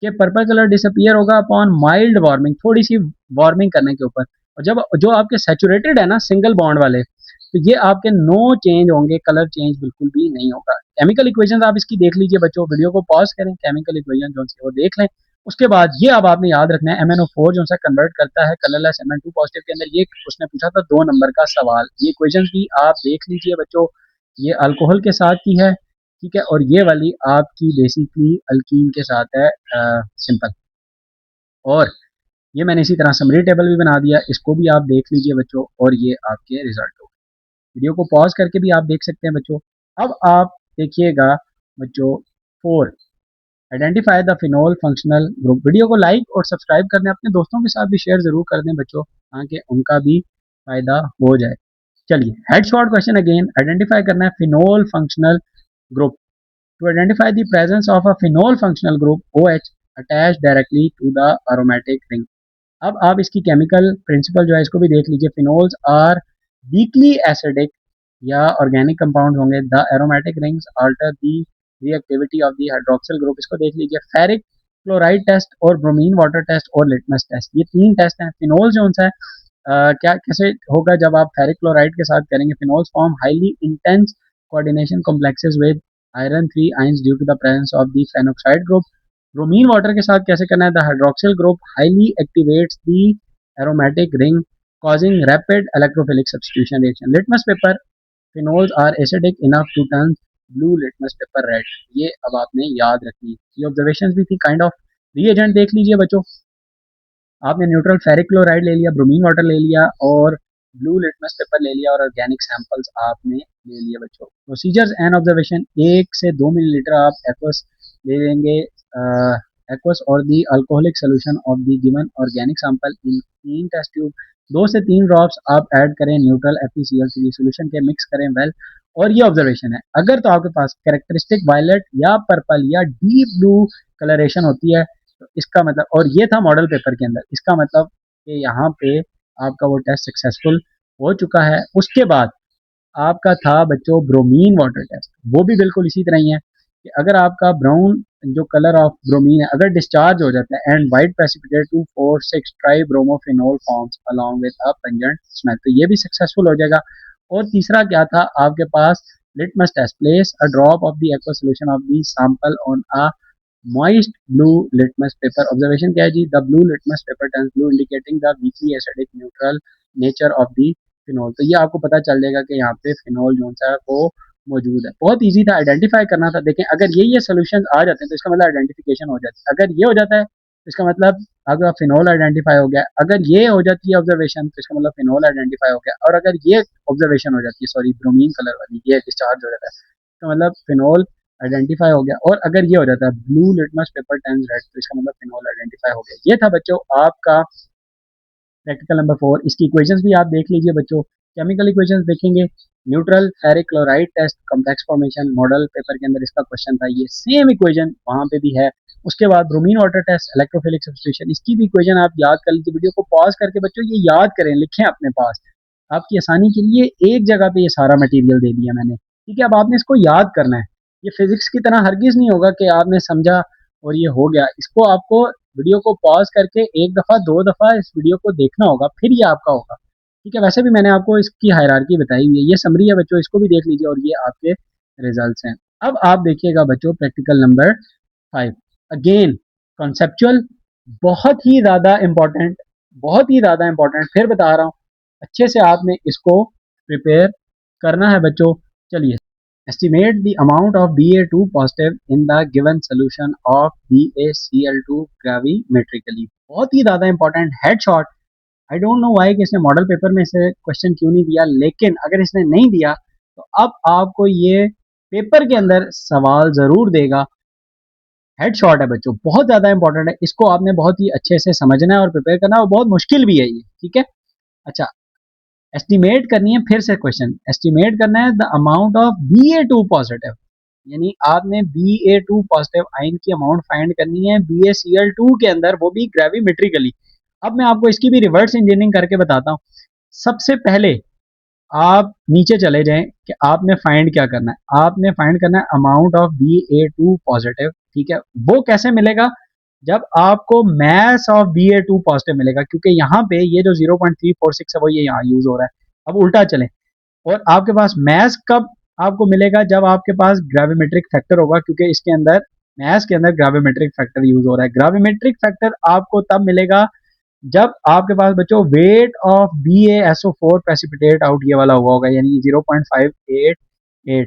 Speaker 1: कि पर्पल कलर डिसअपियर होगा अपॉन माइल्ड वार्मिंग, थोड़ी सी वार्मिंग करने के ऊपर। और जब जो आपके सैचुरेटेड है ना सिंगल बॉन्ड वाले, तो ये आपके नो चेंज होंगे, कलर चेंज बिल्कुल भी नहीं होगा। केमिकल इक्वेशन आप इसकी देख लीजिए बच्चों, वीडियो को पॉज करें, केमिकल इक्वेशन जो वो देख लें। उसके बाद ये अब आपने याद रखना है MnO4 जो सा कन्वर्ट करता है कलरलेस Mn2 पॉजिटिव के अंदर। ये उसने पूछा था 2 नंबर का सवाल, ये इक्वेशन भी आप देख लीजिए बच्चों। ये अल्कोहल के साथ की है, ठीक है, और ये वाली आपकी बेसिकली अल्कीन के साथ है सिंपल। और ये मैंने इसी तरह समरी टेबल भी बना दिया, इसको भी आप देख लीजिए बच्चों, और ये आपके रिजल्ट हो। वीडियो को पॉज करके भी आप देख सकते हैं बच्चों। अब आप देखिएगा बच्चों 4, identify the phenol functional group. Video को लाइक और सब्सक्राइब कर दें, अपने दोस्तों के साथ भी शेयर जरूर कर दें बच्चों, ताकि उनका भी फायदा हो जाए। चलिए, head short question again, identify करना है phenol functional group. To identify the presence of a phenol functional group OH attached directly to the aromatic ring. अब आप इसकी केमिकल प्रिंसिपल जो है इसको भी देख लीजिए। फिनोल्स आर वीकली एसिडिक या ऑर्गेनिक कंपाउंड होंगे। The aromatic rings alter the reactivity of the hydroxyl group. इसको देख लीजिए, फेरिक क्लोराइड टेस्ट और ब्रोमीन वाटर टेस्ट और लिटमस टेस्ट, ये 3 टेस्ट हैं। फिनोल जो है क्या कैसे होगा जब आप फेरिक क्लोराइड के साथ करेंगे। Phenols form highly intense coordination complexes with iron 3 ions due to the presence of the phenoxide group. Bromine water के साथ कैसे करना है, the hydroxyl group highly activates the aromatic ring causing rapid electrophilic substitution reaction. Litmus paper, phenols are acidic enough to turn blue litmus paper red. ये अब आपने याद रखनी। ये ऑब्जर्वेशंस भी थी काइंड ऑफ। रीएजेंट देख लीजिए बच्चों, आपने न्यूट्रल फेरिक क्लोराइड ले लिया, ब्रोमीन वाटर ले लिया और ब्लू लिटमस पेपर ले लिया, और ऑर्गेनिक सैंपल्स आपने ले लिए बच्चों। प्रोसीजर्स एंड ऑब्जर्वेशन, 1 से 2 मिलीलीटर आप एक्वस ले लेंगे, एक्वस और the alcoholic solution of the given organic sample in 3 test tube. 2 से 3 ड्रॉप्स आप ऐड करें न्यूट्रल FeCl3 सोल्यूशन के, मिक्स करें वेल। और ये ऑब्जर्वेशन है, अगर तो आपके पास कैरेक्टरिस्टिक वायलेट या पर्पल या डीप ब्लू कलरेशन होती है तो इसका मतलब, और ये था मॉडल पेपर के अंदर, इसका मतलब कि यहाँ पे आपका वो टेस्ट सक्सेसफुल हो चुका है। उसके बाद आपका था बच्चों ब्रोमीन वाटर टेस्ट, वो भी बिल्कुल इसी तरह ही है कि अगर आपका ब्राउन जो कलर ऑफ ब्रोमीन है अगर डिस्चार्ज हो जाता है and white precipitate 2,4,6 try bromophenol forms along with a pungent smell, तो ये भी सक्सेसफुल हो जाएगा। और तीसरा क्या था आपके पास, litmus test, place a drop of the aqua solution of the sample on a moist blue litmus paper. Observation क्या है जी, the blue litmus paper turns blue indicating the weakly acidic neutral nature of the phenol. तो ये आपको पता चल जाएगा कि यहाँ पे फिनोल जो है वो मौजूद है। बहुत इजी था, आइडेंटिफाई करना था। देखें, अगर ये सोल्यूशन आ जाते हैं तो इसका मतलब आइडेंटिफिकेशन हो जाती है। अगर ये हो जाता है इसका मतलब अगर फिनोल आइडेंटिफाई हो गया, अगर ये हो जाती है ऑब्जर्वेशन तो इसका मतलब फिनोल आइडेंटिफाई हो गया, और अगर ये ऑब्जर्वेशन हो जाती है, सॉरी ब्रोमीन कलर वाली, ये डिस्चार्ज हो जाता है, इसका मतलब फिनोल आइडेंटिफाई हो गया, और अगर ये हो जाता है blue litmus paper turns red तो इसका मतलब फिनोल आइडेंटिफाई हो गया। ये था बच्चों आपका प्रैक्टिकल नंबर 4। इसकी इक्वेशंस भी आप देख लीजिए बच्चों। केमिकल इक्वेशंस देखेंगे, neutral ferric chloride test complex formation, model paper के अंदर इसका क्वेश्चन था, ये सेम इक्वेशन वहां पे भी है। उसके बाद bromine water test electrophilic substitution, इसकी भी इक्वेशन आप याद कर लीजिए। वीडियो को पॉज करके बच्चों ये याद करें, लिखें अपने पास, आपकी आसानी के लिए एक जगह पे ये सारा मटेरियल दे दिया मैंने, ठीक है। अब आपने इसको याद करना है, ये फिजिक्स की तरह हरगिज नहीं होगा कि आपने समझा और ये हो गया। इसको आपको वीडियो को पॉज करके एक दफा दो दफा इस वीडियो को देखना होगा, फिर ये आपका होगा, ठीक है। वैसे भी मैंने आपको इसकी हायरार्की बताई हुई है, ये समरी है बच्चों, इसको भी देख लीजिए, और ये आपके रिजल्ट्स हैं। अब आप देखिएगा बच्चों प्रैक्टिकल नंबर 5, अगेन कॉन्सेप्चुअल, बहुत ही ज्यादा इंपॉर्टेंट, बहुत ही ज्यादा इंपॉर्टेंट, फिर बता रहा हूँ, अच्छे से आपने इसको प्रिपेयर करना है बच्चों। चलिए, estimate the amount of Ba2 positive in the given solution of BaCl2 gravimetrically, बहुत ही ज्यादा important headshot. I don't know why कि इसने मॉडल पेपर में इसे क्वेश्चन क्यों नहीं दिया, लेकिन अगर इसने नहीं दिया तो अब आपको ये पेपर के अंदर सवाल जरूर देगा। हेडशॉट है बच्चों, बहुत ज्यादा इंपॉर्टेंट है, इसको आपने बहुत ही अच्छे से समझना है और प्रिपेयर करना है, और बहुत मुश्किल भी है ये, ठीक है। अच्छा, एस्टिमेट करनी है, फिर से क्वेश्चन एस्टिमेट करना है the amount of Ba2 positive, यानी आपने Ba2 पॉजिटिव आयन की अमाउंट फाइंड करनी है BaCl2 के अंदर, वो भी ग्रेविमेट्रिकली। अब मैं आपको इसकी भी रिवर्स इंजीनियरिंग करके बताता हूँ। सबसे पहले आप नीचे चले जाएं कि आपने फाइंड क्या करना है, आपने फाइंड करना है अमाउंट ऑफ Ba2 पॉजिटिव, ठीक है। वो कैसे मिलेगा, जब आपको मैस ऑफ Ba2 पॉजिटिव मिलेगा, क्योंकि यहाँ पे ये जो 0.346 है वो ये यहाँ यूज हो रहा है। अब उल्टा चलें, और आपके पास मैस कब आपको मिलेगा, जब आपके पास ग्रेविमेट्रिक फैक्टर होगा, क्योंकि इसके अंदर मैस के अंदर ग्रेविमेट्रिक फैक्टर यूज हो रहा है। ग्रेविमेट्रिक फैक्टर आपको तब मिलेगा जब आपके पास बच्चों weight of BaSO4 precipitate out ये वाला हुआ होगा, यानी 0.588,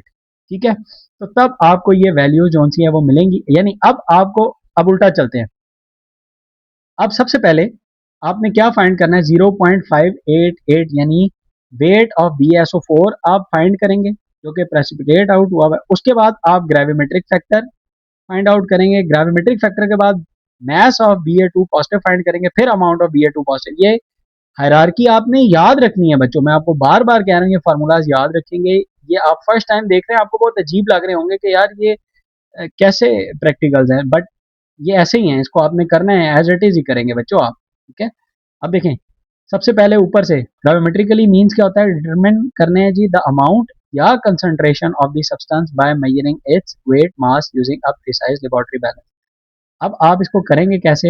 Speaker 1: ठीक है। तो तब आपको ये वैल्यू जो सी है वो मिलेंगी। यानी अब उल्टा चलते हैं। अब सबसे पहले आपने क्या फाइंड करना है, 0.588 यानी वेट ऑफ BaSO4 आप फाइंड करेंगे जो कि प्रेसिपिटेट आउट हुआ है। उसके बाद आप ग्रेविमेट्रिक फैक्टर फाइंड आउट करेंगे, ग्रेविमेट्रिक फैक्टर के बाद mass of Ba2 positive find करेंगे, फिर अमाउंट ऑफ Ba2 पॉजिटिव। ये हायरार्की आपने याद रखनी है बच्चों, मैं आपको बार बार कह रहा हूँ ये फार्मूलाज याद रखेंगे। ये आप फर्स्ट टाइम देख रहे हैं, आपको बहुत अजीब लग रहे होंगे कि यार ये कैसे प्रैक्टिकल्स हैं, बट ये ऐसे ही हैं, इसको आपने करना है, एज इट इज ही करेंगे बच्चों आप, ठीक है। अब देखें, सबसे पहले ऊपर से ग्रेविमेट्रिकली मीन्स क्या होता है, डिटरमिन करने हैं जी द अमाउंट या concentration of the substance by measuring its weight mass using a precise laboratory balance. अब आप इसको करेंगे कैसे,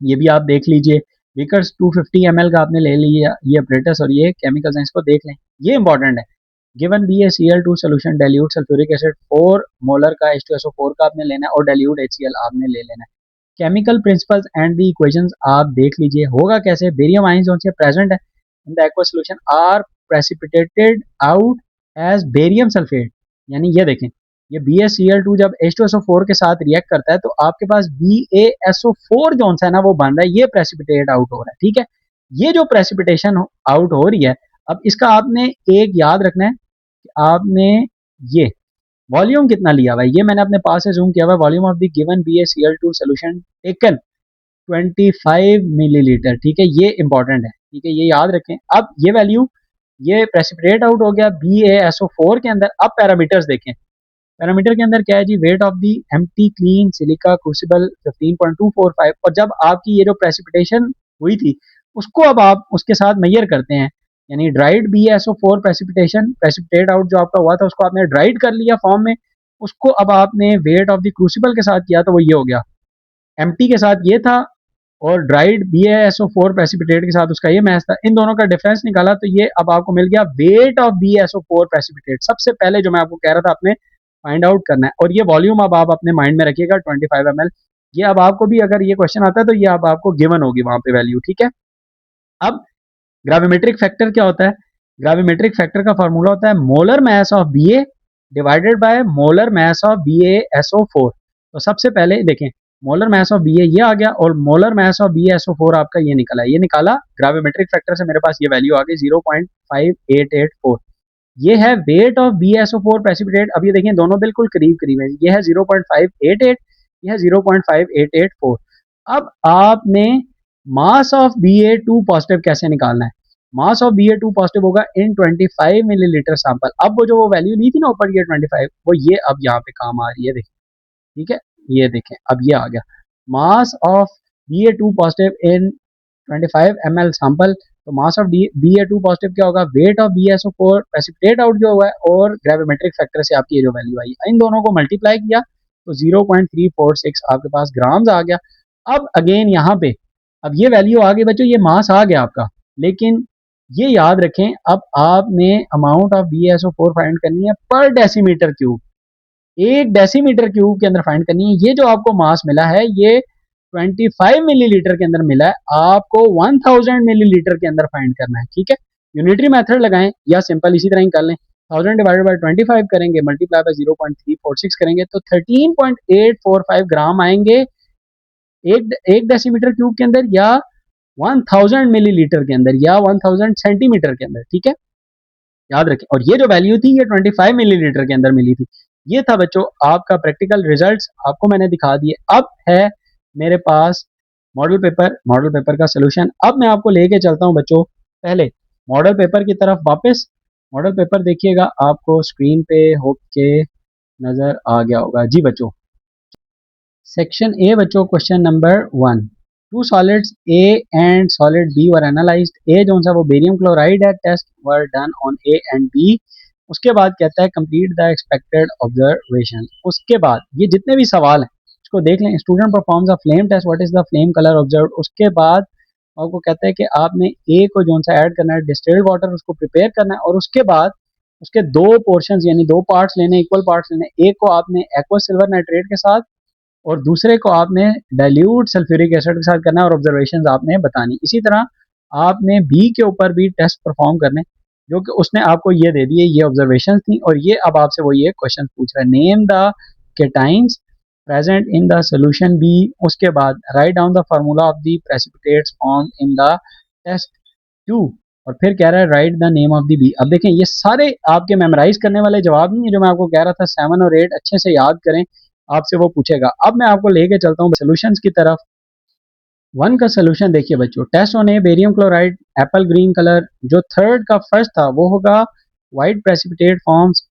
Speaker 1: ये भी आप देख लीजिए। विकर्स 250 ml का आपने ले लिया, ये अपरेटस और ये केमिकल्स हैं, इसको देख लें, ये इंपॉर्टेंट है। Given BaCl2 solution dilute sulphuric acid 4 molar का H2SO4 का आपने लेना है, और डाइल्यूट HCl आपने ले लेना है। Chemical principles and the equations आप देख लीजिए, होगा कैसे, बेरियम आयंस जो से प्रेजेंट है in the aqua solution are precipitated out as barium sulphate. यानी ये देखें, ये BaCl2 जब H2SO4 के साथ रिएक्ट करता है तो आपके पास BaSO4 जो है ना वो बन रहा है, ये प्रेसिपिटेट आउट हो रहा है, ठीक है। ये जो प्रेसिपिटेशन आउट हो रही है, अब इसका आपने एक याद रखना है कि आपने ये वॉल्यूम कितना लिया हुआ है, ये मैंने अपने पास से जूम किया हुआ है। Volume of the given BaCl2 solution taken 25 millilitre, ठीक है, ये इंपॉर्टेंट है, ठीक है, ये याद रखें। अब ये वैल्यू, ये प्रेसिपिटेट आउट हो गया BaSO4 के अंदर। अब पैरामीटर्स देखें, पैरामीटर के अंदर क्या है जी, weight of the empty clean silica crucible 15.245, और जब आपकी ये जो प्रेसिपिटेशन हुई थी उसको अब आप उसके साथ मेजर करते हैं, यानी dried BaSO4 precipitation, precipitate out जो आपका हुआ था उसको आपने ड्राइड कर लिया फॉर्म में, उसको अब आपने वेट ऑफ द क्रूसिबल के साथ किया तो वो ये हो गया, एम्प्टी के साथ ये था और ड्राइड BaSO4 प्रेसिपिटेट के साथ उसका ये मैच था, इन दोनों का डिफरेंस निकाला तो ये अब आपको मिल गया वेट ऑफ BaSO4 प्रेसिपिटेट। सबसे पहले जो मैं आपको कह रहा था आपने फाइंड आउट करना है, और ये वॉल्यूम अब आप अपने माइंड में रखिएगा 25 ml। ये अब आपको भी अगर ये क्वेश्चन आता है तो ये अब आपको गिवन होगी वहां पे वैल्यू, ठीक है। अब ग्रेविमेट्रिक फैक्टर क्या होता है, ग्रेविमेट्रिक फैक्टर का फॉर्मूला होता है molar mass of Ba divided by molar mass of BaSO4। तो सबसे पहले देखें, मोलर मास ऑफ बी ए ये आ गया, और मोलर मास ऑफ BaSO4 आपका ये निकला, ये निकाला ग्रेविमेट्रिक फैक्टर से मेरे पास ये वैल्यू आ गई 0.5884। ये है वेट ऑफ BaSO4 प्रेसिपिटेट। अब ये देखें दोनों बिल्कुल करीब करीब है, ये है 0.588, ये है 0.5884। अब आपने मास ऑफ Ba2 पॉजिटिव कैसे निकालना है? मास ऑफ Ba2 पॉजिटिव होगा इन 25 मिलीलीटर सैंपल। अब वो जो वो वैल्यू ली थी ना ऊपर ये 25, वो ये अब यहाँ पे काम आ रही है, देखिए ठीक है, ये देखें अब ये आ गया mass of Ba2 positive in 25 ml sample. तो मास ऑफ Ba2 पॉजिटिव क्या होगा? Weight of BaSO4 precipitate out जो हुआ है और ग्रेविमेट्रिक फैक्टर से आपकी ये जो वैल्यू आई, इन दोनों को मल्टीप्लाई किया तो 0.346 आपके पास ग्राम्स आ गया। अब अगेन यहाँ पे अब ये वैल्यू आ गई बच्चों, ये मास आ गया आपका, लेकिन ये याद रखें अब आपने अमाउंट ऑफ BaSO4 फाइंड करनी है पर डेसीमीटर क्यूब, एक डेसीमीटर क्यूब के अंदर फाइंड करनी है। ये जो आपको मास मिला है ये 25 मिलीलीटर के अंदर मिला है, आपको 1000 मिलीलीटर के अंदर फाइंड करना है, ठीक है। यूनिटरी मेथड लगाएं या सिंपल इसी तरह ही कर लें, 1000 डिवाइडेड बाय 25 करेंगे, मल्टीप्लाई बाय 0.346 करेंगे तो 13.845 ग्राम आएंगे एक डेसीमीटर क्यूब के अंदर, या 1000 मिलीलीटर के अंदर, या 1000 सेंटीमीटर के अंदर, ठीक है, याद रखें। और ये जो वैल्यू थी ये 25 मिलीलीटर के अंदर मिली थी। ये था बच्चों आपका प्रैक्टिकल रिजल्ट्स, आपको मैंने दिखा दिए। अब है मेरे पास मॉडल पेपर का सोल्यूशन। अब मैं आपको लेके चलता हूं बच्चों पहले मॉडल पेपर की तरफ वापस। मॉडल पेपर देखिएगा आपको स्क्रीन पे होके नजर आ गया होगा जी बच्चों। सेक्शन ए बच्चों, question number 1, two solids A and solid B were analysed. A जो सा वो बेरियम क्लोराइड है, test were done on A and B. उसके बाद कहता है कंप्लीट द एक्सपेक्टेड ऑब्जर्वेशन। उसके बाद ये जितने भी सवाल हैं इसको देख लें। Student performs a flame test, what is the flame colour observed. उसके बाद आपको कहता है कि आपने ए को जो सा ऐड करना है डिस्टिल्ड वाटर, उसको प्रिपेयर करना है, और उसके बाद उसके दो पोर्शंस यानी दो पार्ट्स लेने, इक्वल पार्ट्स लेने। एक को आपने एक्वा सिल्वर नाइट्रेट के साथ और दूसरे को आपने डाइल्यूट सल्फ्यूरिक एसिड के साथ करना है, और ऑब्जर्वेशंस आपने बतानी। इसी तरह आपने बी के ऊपर भी टेस्ट परफॉर्म करने, जो कि उसने आपको ये दे दिए, ये ऑब्जर्वेशंस थी। और ये अब आपसे वो ये क्वेश्चन पूछ रहा है, name the cations present in the solution B. उसके बाद write down the formula of the precipitates form in the test 2, और फिर कह रहा है write the name of the B. अब देखें ये सारे आपके मेमोराइज करने वाले जवाब नहीं है, जो मैं आपको कह रहा था 7 और 8 अच्छे से याद करें, आपसे वो पूछेगा। अब मैं आपको लेके चलता हूँ सोल्यूशंस की तरफ। 1 का सोल्यूशन देखिए बच्चों, test on A barium chloride apple green colour. जो थर्ड का फर्स्ट था वो होगा white precipitate forms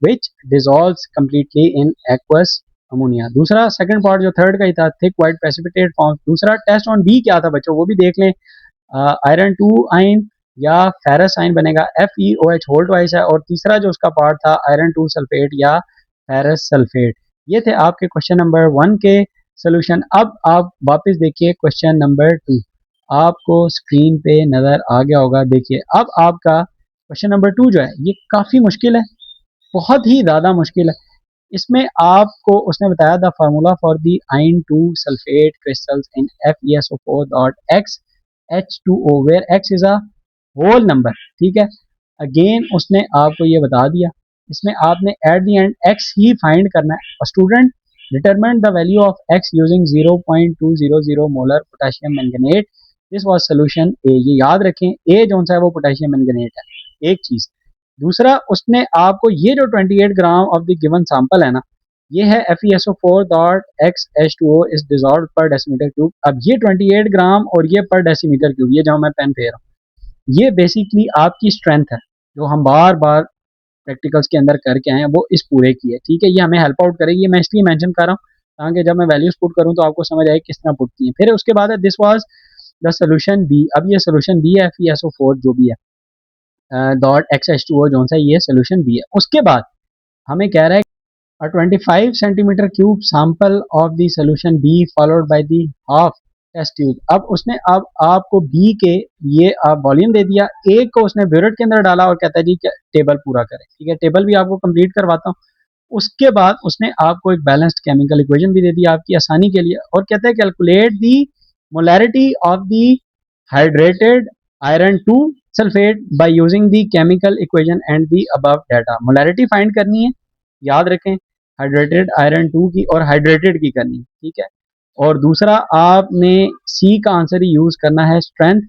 Speaker 1: which dissolves completely in aqueous ammonia. दूसरा सेकंड पार्ट जो थर्ड का ही था, थिक वाइट प्रेसिपिटेट फॉर्म्स। दूसरा टेस्ट ऑन बी क्या था बच्चों, वो भी देख लें। आयरन 2 आयन या फेरस आयन बनेगा, FeOH होल्ड वाइज है। और तीसरा जो उसका पार्ट था आयरन 2 सल्फेट या फेरस सल्फेट। ये थे आपके क्वेश्चन नंबर 1 के सोल्यूशन। अब आप वापस देखिए क्वेश्चन नंबर 2, आपको स्क्रीन पे नजर आ गया होगा। देखिए अब आपका क्वेश्चन नंबर 2 जो है ये काफी मुश्किल है, बहुत ही ज्यादा मुश्किल है। इसमें आपको उसने बताया the formula for the ion 2 sulphate crystals in FeSO4 dot X H2O where X is a whole number, ठीक है। अगेन उसने आपको ये बता दिया, इसमें आपने एट द एंड x ही फाइंड करना है। और student determine the value of x using 0.200 molar potassium manganate, this was solution A. ये याद रखें ए जो सा है वो पोटेशियम मैंगनेट है, एक चीज। दूसरा उसने आपको ये जो 28 gram of the given sample है ना, ये है FeSO4 dot XH2O is dissolved पर डेसीमीटर क्यूब। अब ये 28 ग्राम और ये पर डेसीमीटर क्यूब, ये जो मैं पेन फेर रहा हूँ, ये बेसिकली आपकी स्ट्रेंथ है जो हम बार बार प्रैक्टिकल्स के अंदर करके आए हैं, वो इस पूरे की है, ठीक है। ये हमें हेल्प आउट करेगी, ये मैं इसलिए मेंशन कर रहा हूँ ताकि जब मैं वैल्यूज पुट करूँ तो आपको समझ आए किस तरह पुट की है। फिर उसके बाद है this was the solution B. अब ये सोल्यूशन बी है FeSO4 जो भी है डॉट XH2O जो सा ये सोल्यूशन बी है। उसके बाद हमें कह रहा है a 25 centimeter cube sample of the solution B followed by the half test tube. अब उसने अब आपको बी के ये आप वॉल्यूम दे दिया, ए को उसने ब्यूरेट के अंदर डाला और कहता है जी टेबल पूरा करें, ठीक है। टेबल भी आपको कंप्लीट करवाता हूँ। उसके बाद उसने आपको एक बैलेंस्ड केमिकल इक्वेशन भी दे दी आपकी आसानी के लिए, और कहता है calculate the molarity of the hydrated iron 2 sulphate bye using the chemical equation and the above data. Molarity find करनी है, याद रखें हाइड्रेटेड आयरन 2 की और हाइड्रेटेड की करनी, ठीक है। और दूसरा आपने सी का आंसर ही यूज करना है, स्ट्रेंथ,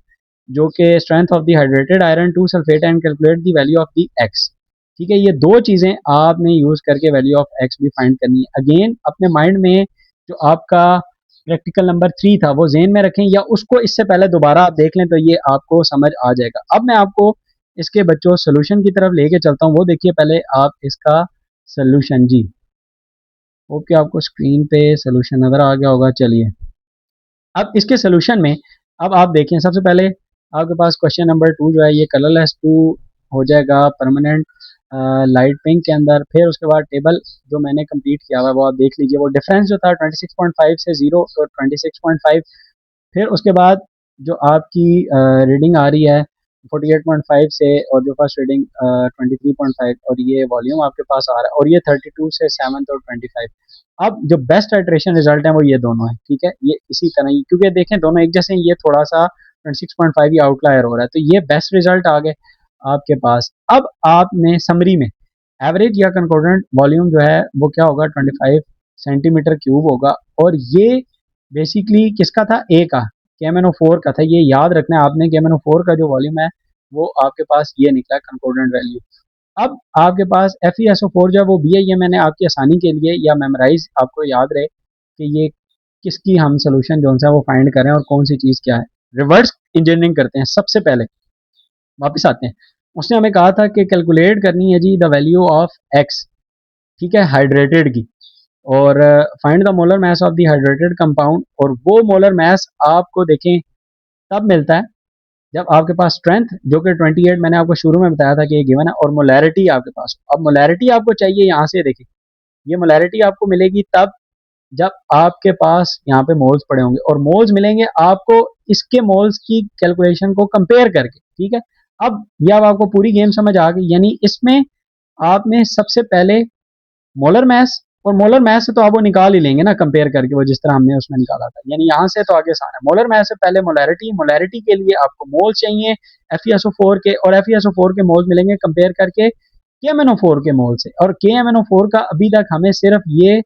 Speaker 1: जो कि strength of the hydrated iron to sulphate and calculate the value of the x. ठीक है, ये दो चीजें आपने यूज करके वैल्यू ऑफ एक्स भी फाइंड करनी है। अगेन अपने माइंड में जो आपका प्रैक्टिकल नंबर 3 था वो जेन में रखें, या उसको इससे पहले दोबारा आप देख लें तो ये आपको समझ आ जाएगा। अब मैं आपको इसके बच्चों सोल्यूशन की तरफ लेके चलता हूँ। वो देखिए पहले आप इसका सोल्यूशन जी। ओके, आपको स्क्रीन पे सोल्यूशन नजर आ गया होगा। चलिए अब इसके सोल्यूशन में अब आप देखें, सबसे पहले आपके पास क्वेश्चन नंबर 2 जो है ये कलरलेस 2 हो जाएगा परमानेंट लाइट पिंक के अंदर। फिर उसके बाद टेबल जो मैंने कंप्लीट किया हुआ है वो आप देख लीजिए। वो डिफरेंस जो था 26.5 से 0 तो 26.5। फिर उसके बाद जो आपकी रीडिंग आ रही है 48.5 से, और जो फर्स्ट रीडिंग 23.5, और ये वॉल्यूम आपके पास आ रहा है, और ये 32 से 7 और 25। अब जो बेस्ट आइट्रेशन रिजल्ट है वो ये दोनों है। ठीक है, ये इसी तरह ही, क्योंकि देखें दोनों एक जैसे, ये थोड़ा सा 26.5 ही आउटलायर हो रहा है, तो ये बेस्ट रिजल्ट आ गए आपके पास। अब आपने समरी में एवरेज या कंकॉर्डेंट वॉल्यूम जो है वो क्या होगा, 25 सेंटीमीटर क्यूब होगा। और ये बेसिकली किसका था, ए का, KMnO4 का था। ये याद रखना है आपने, KMnO4 का जो वॉल्यूम है वो आपके पास ये निकला कंकॉर्डेंट वैल्यू। अब आपके पास FeSO4 जो है वो भी है। ये मैंने आपकी आसानी के लिए या मेमोराइज आपको याद रहे कि ये किसकी हम सोल्यूशन जो है वो फाइंड करें और कौन सी चीज क्या है। रिवर्स इंजीनियरिंग करते हैं। सबसे पहले वापस आते हैं, उसने हमें कहा था कि कैलकुलेट करनी है जी द वैल्यू ऑफ एक्स, ठीक है, हाइड्रेटेड की, और find the molar mass of the hydrated compound. और वो मोलर मास आपको देखें तब मिलता है जब आपके पास स्ट्रेंथ जो कि 28 मैंने आपको शुरू में बताया था कि ये गिवन है, और मोलैरिटी आपके पास। अब मोलैरिटी आपको चाहिए, यहाँ से देखिए ये मोलैरिटी आपको मिलेगी तब जब आपके पास यहाँ पे मोल्स पड़े होंगे, और मोल्स मिलेंगे आपको इसके मोल्स की कैलकुलेशन को कंपेयर करके। ठीक है, अब ये अब आपको पूरी गेम समझ आ गई। यानी इसमें आपने सबसे पहले मोलर मैस, और मोलर मैस से तो आप वो निकाल ही लेंगे ना कंपेयर करके, वो जिस तरह हमने उसमें निकाला था। यानी यहाँ से तो आगे आसान है। मोलर मैस से पहले मोलैरिटी, मोलैरिटी के लिए आपको मोल चाहिए FeSO4 के, और FeSO4 के मोल मिलेंगे कंपेयर करके KMnO4 के मोल से। और KMnO4 का अभी तक हमें सिर्फ ये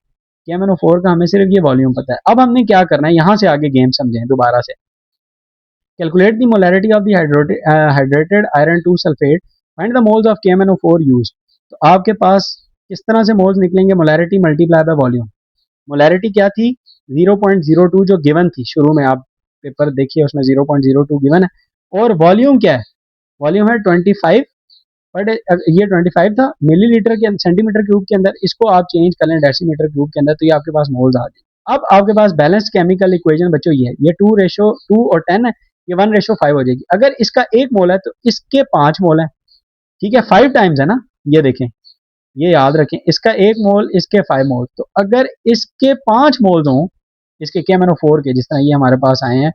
Speaker 1: KMnO4 का हमें सिर्फ ये वॉल्यूम पता है। अब हमने क्या करना है, यहाँ से आगे गेम समझें दोबारा से। Calculate the molarity of the hydrated iron 2 sulphate, find the moles of KMnO4 used. तो आपके पास किस तरह से मोल्स निकलेंगे, molarity multiply by volume. Molarity क्या थी, 0.02 जो गिवन थी शुरू में, आप पेपर देखिए उसमें 0.02 गिवन है। और वॉल्यूम क्या है, वॉल्यूम है 25, बट ये 25 था मिलीलीटर के सेंटीमीटर क्यूब के अंदर। इसको आप चेंज कर लें डेसीमीटर क्यूब के अंदर, तो ये आपके पास मोल्स आ गए। अब आपके पास बैलेंस्ड केमिकल इक्वेशन बच्चों ये है, ये 2:2 और 10 है, ये 1:5 हो जाएगी। अगर इसका 1 मोल है तो इसके 5 मोल है। ठीक है, 5 टाइम्स है ना, ये देखें, ये याद रखें, इसका 1 मोल, इसके 5 मोल। तो अगर इसके 5 मोल्स हों, इसके KMnO4 के, जिस तरह ये हमारे पास आए हैं,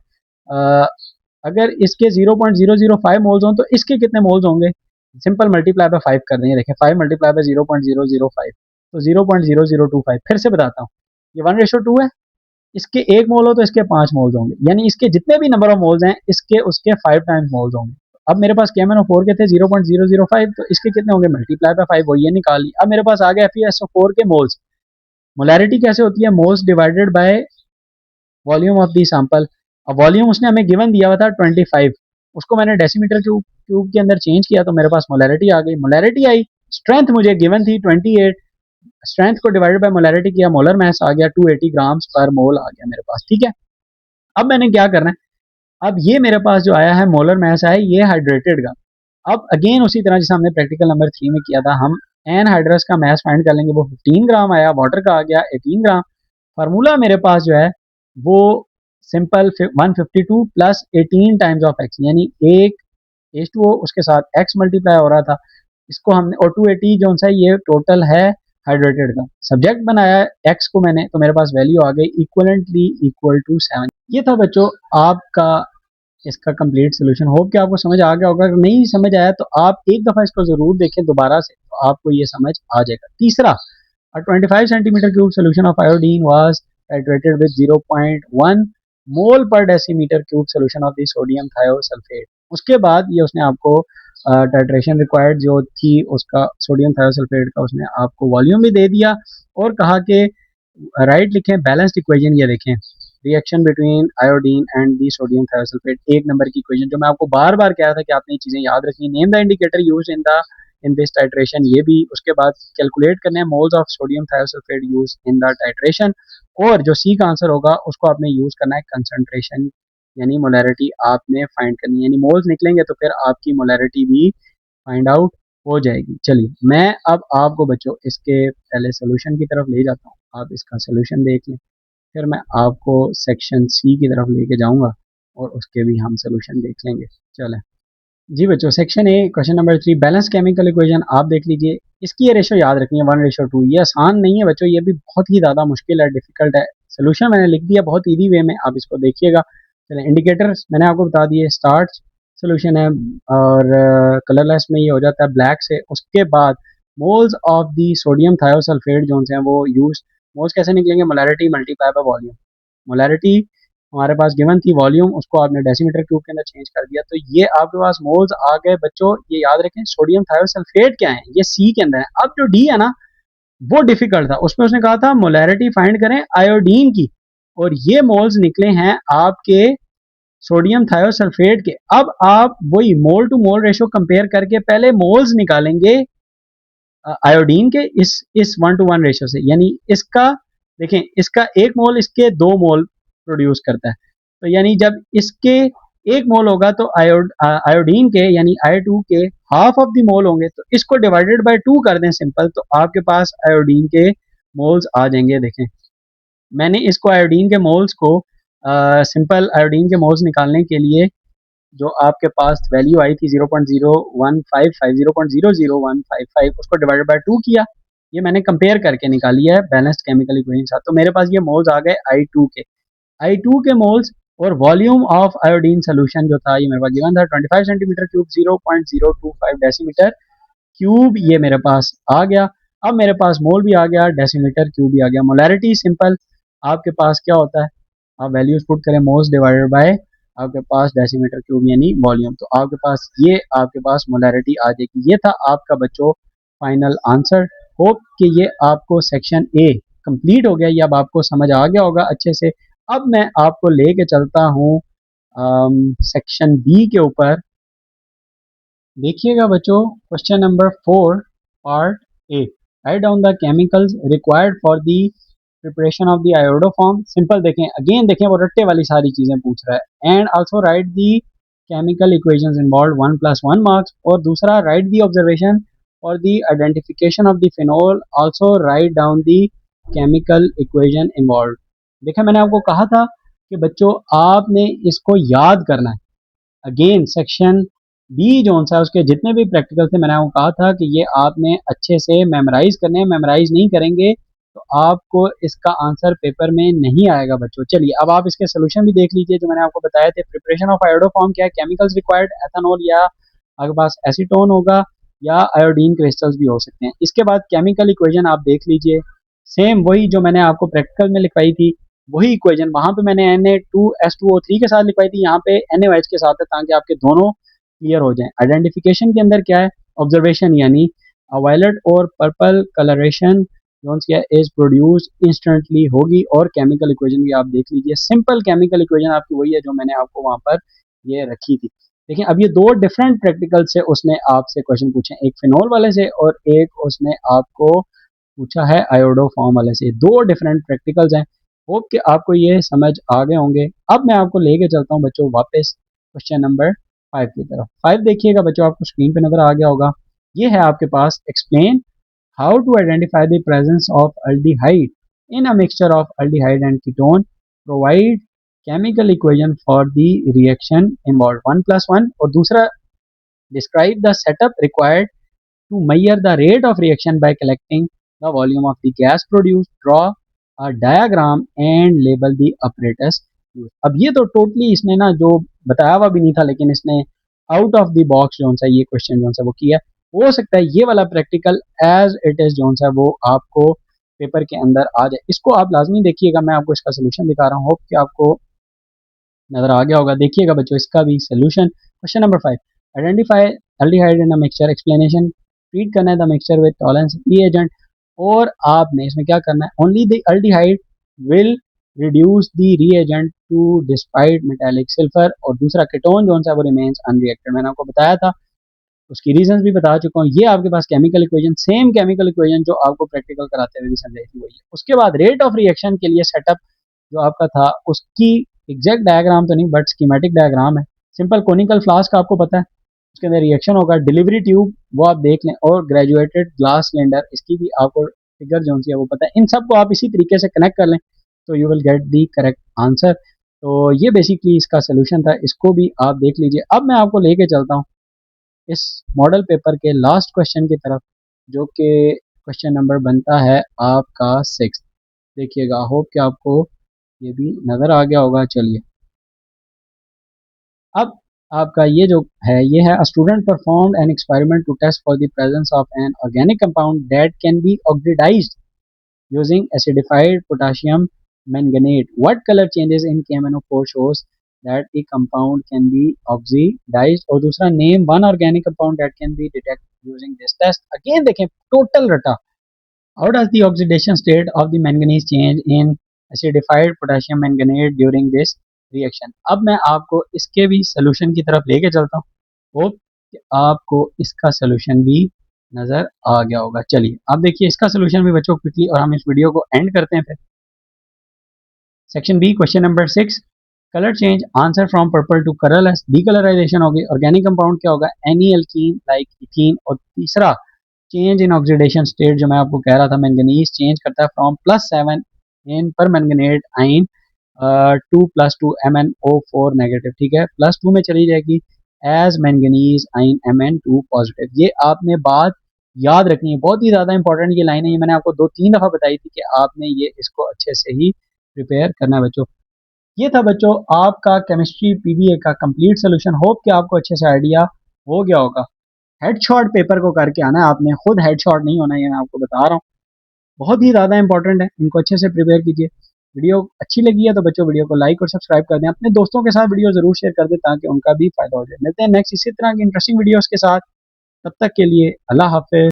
Speaker 1: अगर इसके 0.005 मोल्स हों तो इसके कितने मोल्स होंगे, सिंपल मल्टीप्लाई बाय 5 कर देंगे। देखें 5 मल्टीप्लाई बाय 0.005 तो 0.0025। फिर से बताता हूँ, ये 1:2 है, इसके 1 मोल हो तो इसके 5 मोल्स होंगे। यानी इसके जितने भी नंबर ऑफ मोल्स हैं इसके उसके 5 टाइम्स मोल्स होंगे। अब मेरे पास KMnO4 के थे 0.005, तो इसके कितने होंगे, मल्टीप्लाई बाय 5, वो ये निकाल ली। अब मेरे पास आ गया FeSO4 के मोल्स। मोलैरिटी कैसे होती है, moles divided by volume of the sample. अब वॉल्यूम उसने हमें गिवन दिया हुआ था 25, उसको मैंने डेसीमीटर क्यूब के अंदर चेंज किया तो मेरे पास मोलैरिटी आ गई। मोलैरिटी आई, स्ट्रेंथ मुझे गिवन थी 28, स्ट्रेंथ को डिवाइडेड बाय मोलैरिटी किया, मोलर मास आ गया 280 ग्राम्स पर मोल आ गया मेरे पास। ठीक है, अब मैंने क्या करना है, अब ये मेरे पास जो आया है मोलर मास है ये हाइड्रेटेड का। अब अगेन उसी तरह जैसे हमने प्रैक्टिकल नंबर 3 में किया था, हम एनहाइड्रस का मास फाइंड कर लेंगे। वो 15 ग्राम आया, वाटर का आ गया 18 ग्राम। फार्मूला मेरे पास जो है वो simple 152 plus 18 times of x, यानी एक H2O उसके साथ एक्स मल्टीप्लाई हो रहा था। इसको हमने, और 280 जो सा ये टोटल है हाइड्रेटेड का। सब्जेक्ट बनाया एक्स को मैंने, तो मेरे पास वैल्यू आ गई इक्वलेंटली इक्वल टू 7। ये था बच्चों आपका इसका कंप्लीट सोल्यूशन। होप कि आपको समझ आ गया होगा। अगर नहीं समझ आया तो आप एक दफ़ा इसको ज़रूर देखें दोबारा से, तो आपको ये समझ आ जाएगा। तीसरा, 25 centimetre cube solution of iodine was titrated with 0.1 मोल पर decimetre cube solution of the sodium thiosulphate. उसके बाद ये उसने आपको टाइट्रेशन रिक्वायर्ड जो थी उसका सोडियम थायोसल्फेट का, उसने आपको वॉल्यूम भी दे दिया और कहा कि राइट लिखें बैलेंस्ड इक्वेशन। ये देखें reaction between iodine and the sodium thiosulphate, 1 number की इक्वेशन जो मैं आपको बार बार कह रहा था कि आपने ये चीजें याद रखनी है। Name the indicator use in this titration, ये भी। उसके बाद कैलकुलेट करने हैं moles of sodium thiosulphate use in the titration, और जो सी का आंसर होगा उसको आपने यूज करना है कंसंट्रेशन, यानी मोलैरिटी आपने फाइंड करनी है, यानी मोल्स निकलेंगे तो फिर आपकी मोलैरिटी भी फाइंड आउट हो जाएगी। चलिए मैं अब आपको बच्चों इसके पहले सोल्यूशन की तरफ ले जाता हूँ, आप इसका सोल्यूशन देख लें, फिर मैं आपको सेक्शन सी की तरफ लेके जाऊंगा और उसके भी हम सोल्यूशन देख लेंगे। चलें जी बच्चों, सेक्शन ए question number 3, balance chemical equation आप देख लीजिए। इसकी ये रेशो याद रखनी है 1:2। ये आसान नहीं है बच्चों, ये भी बहुत ही ज़्यादा मुश्किल है, डिफिकल्ट है। सोल्यूशन मैंने लिख दिया बहुत ईजी वे में, आप इसको देखिएगा। चलें, इंडिकेटर्स मैंने आपको बता दिए, स्टार्च सोल्यूशन है और कलरलेस में ये हो जाता है ब्लैक से। उसके बाद moles of the sodium thiosulphate जो हैं वो यूज, मोल्स कैसे निकलेंगे, molarity multiply by volume. Molarity हमारे पास गिवन थी, वॉल्यूम उसको आपने डेसीमीटर क्यूब के अंदर चेंज कर दिया, तो ये आपके पास मोल्स आ गए बच्चों। ये याद रखें सोडियम थायोसल्फेट क्या है, ये सी के अंदर है। अब जो डी है ना वो डिफिकल्ट था, उसमें उसने कहा था मोलैरिटी फाइंड करें आयोडीन की, और ये मोल्स निकले हैं आपके सोडियम थायोसल्फेट के। अब आप वही मोल टू मोल रेशो कंपेयर करके पहले मोल्स निकालेंगे आयोडीन के इस 1:1 रेशो से, यानी इसका देखें, इसका 1 मोल इसके 2 मोल प्रोड्यूस करता है, तो यानी जब इसके 1 मोल होगा तो आयोडीन के यानी I2 के हाफ ऑफ द मोल होंगे, तो इसको डिवाइडेड बाय 2 कर दें सिंपल, तो आपके पास आयोडीन के मोल्स आ जाएंगे। देखें मैंने इसको आयोडीन के मोल्स को सिंपल आयोडीन के मोल्स निकालने के लिए जो आपके पास वैल्यू आई थी 0.0155 0.00155, उसको डिवाइडेड बाय 2 किया, ये मैंने कंपेयर करके निकाली है बैलेंस्ड केमिकल इक्वेशन के साथ। तो मेरे पास ये मोल्स आ गए आई टू के मोल्स, और वॉल्यूम ऑफ आयोडीन सोल्यूशन जो था ये मेरे पास गिवन था 25 सेंटीमीटर क्यूब 0.025 डेसीमीटर क्यूब, ये मेरे पास आ गया। अब मेरे पास मोल भी आ गया, डेसीमीटर क्यूब भी आ गया। मोलैरिटी सिंपल आपके पास क्या होता है, आप वैल्यूज पुट करें मोल्स डिवाइडेड बाय आपके पास डेसीमीटर क्यूब यानी वॉल्यूम, तो आपके पास ये आपके पास मोलैरिटी आ जाएगी। ये था आपका बच्चों फाइनल आंसर। होप कि ये आपको सेक्शन ए कंप्लीट हो गया, ये अब आपको समझ आ गया होगा अच्छे से। अब मैं आपको लेके चलता हूँ सेक्शन बी के ऊपर। देखिएगा बच्चों, question number 4 part A, right down the chemicals required for the preparation of the iodoform. Simple देखें, अगेन देखें वो रट्टे वाली सारी चीजें पूछ रहा है। And also right the chemical equations involve 1+1 marks, और दूसरा राइट द ऑब्जर्वेशन और the identification of the phenol, also right down the chemical equation involve. देखा मैंने आपको कहा था कि बच्चों आपने इसको याद करना है। अगेन सेक्शन बी जो सा उसके जितने भी प्रैक्टिकल थे मैंने आपको कहा था कि ये आपने अच्छे से मेमोराइज करने हैं, मेमोराइज नहीं करेंगे तो आपको इसका आंसर पेपर में नहीं आएगा बच्चों। चलिए अब आप इसके सोल्यूशन भी देख लीजिए जो मैंने आपको बताए थे। प्रिपरेशन ऑफ आयोडोफॉर्म क्या है, केमिकल्स रिक्वायर्ड एथेनॉल, या आपके पास एसीटोन होगा, या आयोडीन क्रिस्टल्स भी हो सकते हैं। इसके बाद केमिकल इक्वेशन आप देख लीजिए, सेम वही जो मैंने आपको प्रैक्टिकल में लिखवाई थी वही इक्वेशन, वहां पे मैंने Na2S2O3 के साथ लिखवाई थी, यहाँ पे NaOH के साथ है, ताकि आपके दोनों क्लियर हो जाए। आइडेंटिफिकेशन के अंदर क्या है, ऑब्जर्वेशन यानी वायलेट और purple colouration is produce instantly होगी, और केमिकल इक्वेशन भी आप देख लीजिए। सिंपल केमिकल इक्वेशन आपकी वही है जो मैंने आपको वहां पर ये रखी थी। देखिए अब ये दो डिफरेंट प्रैक्टिकल से उसने आपसे क्वेश्चन पूछे, एक फिनोल वाले से और एक उसने आपको पूछा है आयोडोफॉर्म वाले से, दो डिफरेंट प्रैक्टिकल्स हैं। होप कि आपको ये समझ आ गए होंगे। अब मैं आपको लेके चलता हूँ बच्चों वापस क्वेश्चन नंबर 5 की तरफ। 5 देखिएगा बच्चों, आपको स्क्रीन पे नजर आ गया होगा। ये है आपके पास, explain how to identify the presence of aldehyde in a mixture of aldehyde and ketone, provide chemical equation for the reaction involve 1+1, और दूसरा describe the setup required to measure the rate of reaction by collecting the volume of the gas produced, draw a diagram and label the apparatus used। अब ये तो totally इसने ना जो बताया हुआ भी नहीं था, लेकिन इसने आउट ऑफ द बॉक्स जो सा ये क्वेश्चन जो सा वो किया। हो सकता है ये वाला प्रैक्टिकल एज इट इज जो सा वो आपको पेपर के अंदर आ जाए, इसको आप लाजमी देखिएगा। मैं आपको इसका सोल्यूशन दिखा रहा हूँ, होप कि आपको नजर आ गया होगा। देखिएगा बच्चों इसका भी solution. Question number 5, identify aldehyde in a mixture, explanation, treat करना है the mixture with tolerance reagent, और आपने इसमें क्या करना है, only the aldehyde will reduce the reagent to despite metallic silver, और दूसरा कीटोन जो है वो रिमेन्स अनरिएक्टेड। मैंने आपको बताया था, उसकी रीजंस भी बता चुका हूँ। ये आपके पास chemical equation, same chemical equation जो आपको प्रैक्टिकल कराते हुए भी समझाई थी वही है। उसके बाद रेट ऑफ रिएक्शन के लिए सेटअप जो आपका था उसकी एग्जैक्ट डायग्राम तो नहीं बट स्कीमेटिक डायग्राम है। सिंपल कोनिकल फ्लास्क आपको पता है, उसके अंदर रिएक्शन होगा। डिलीवरी ट्यूब वो आप देख लें, और ग्रेजुएटेड ग्लास सिलेंडर इसकी भी आपको फिगर जो है वो पता है। इन सबको आप इसी तरीके से कनेक्ट कर लें तो you will get the correct answer. तो ये बेसिकली इसका सोल्यूशन था, इसको भी आप देख लीजिए। अब मैं आपको लेके चलता हूँ इस मॉडल पेपर के लास्ट क्वेश्चन की तरफ, जो कि क्वेश्चन नंबर बनता है आपका 6। देखिएगा, होप कि आपको ये भी नज़र आ गया होगा। चलिए, अब आपका ये जो है ये है, a student performed an experiment to test for the presence of an organic compound that can be oxidized using acidified potassium manganate. What color changes in KMNO4 shows that the compound can be oxidized? और दूसरा, name one organic compound that can be detected using this test. Again देखें, total रटा। How does the oxidation state of the manganese change in acidified potassium manganate during this reaction? अब मैं आपको इसके भी solution की तरफ लेके चलता हूँ। होप कि आपको इसका सोल्यूशन भी नजर आ गया होगा। चलिए आप देखिए इसका सोल्यूशन भी बच्चों क्विकली, और हम इस वीडियो को एंड करते हैं फिर। Section B, question number 6, colour change, answer from purple to colourless. Decolourisation होगी। ऑर्गेनिक कंपाउंड क्या होगा? Any alkene like ethene. और तीसरा, चेंज इन ऑक्सीडेशन स्टेट, जो मैं आपको कह रहा था, मैंगनीज चेंज करता है फ्रॉम +7 इन पर मैंगनेट आइन टू +2 MnO4 नेगेटिव। ठीक है, +2 में चली जाएगी एज मैंगनीज आइन Mn2 पॉजिटिव। ये आपने बात याद रखनी है, बहुत ही ज़्यादा इंपॉर्टेंट ये लाइन है। ये मैंने आपको 2-3 दफ़ा बताई थी कि आपने ये इसको अच्छे से ही प्रिपेयर करना है बच्चों। ये था बच्चों आपका केमिस्ट्री पीबीए का कंप्लीट सोल्यूशन। होप कि आपको अच्छे से आइडिया हो गया होगा। हेडशॉट पेपर को करके आना है आपने, खुद हेडशॉट नहीं होना, ये मैं आपको बता रहा हूँ। बहुत ही ज़्यादा इंपॉर्टेंट है, इनको अच्छे से प्रिपेयर कीजिए। वीडियो अच्छी लगी है तो बच्चों वीडियो को लाइक और सब्सक्राइब कर दें। अपने दोस्तों के साथ वीडियो जरूर शेयर कर दें ताकि उनका भी फायदा हो जाए। मिलते हैं नेक्स्ट इसी तरह की इंटरेस्टिंग वीडियोस के साथ। तब तक के लिए अल्लाह हाफिज।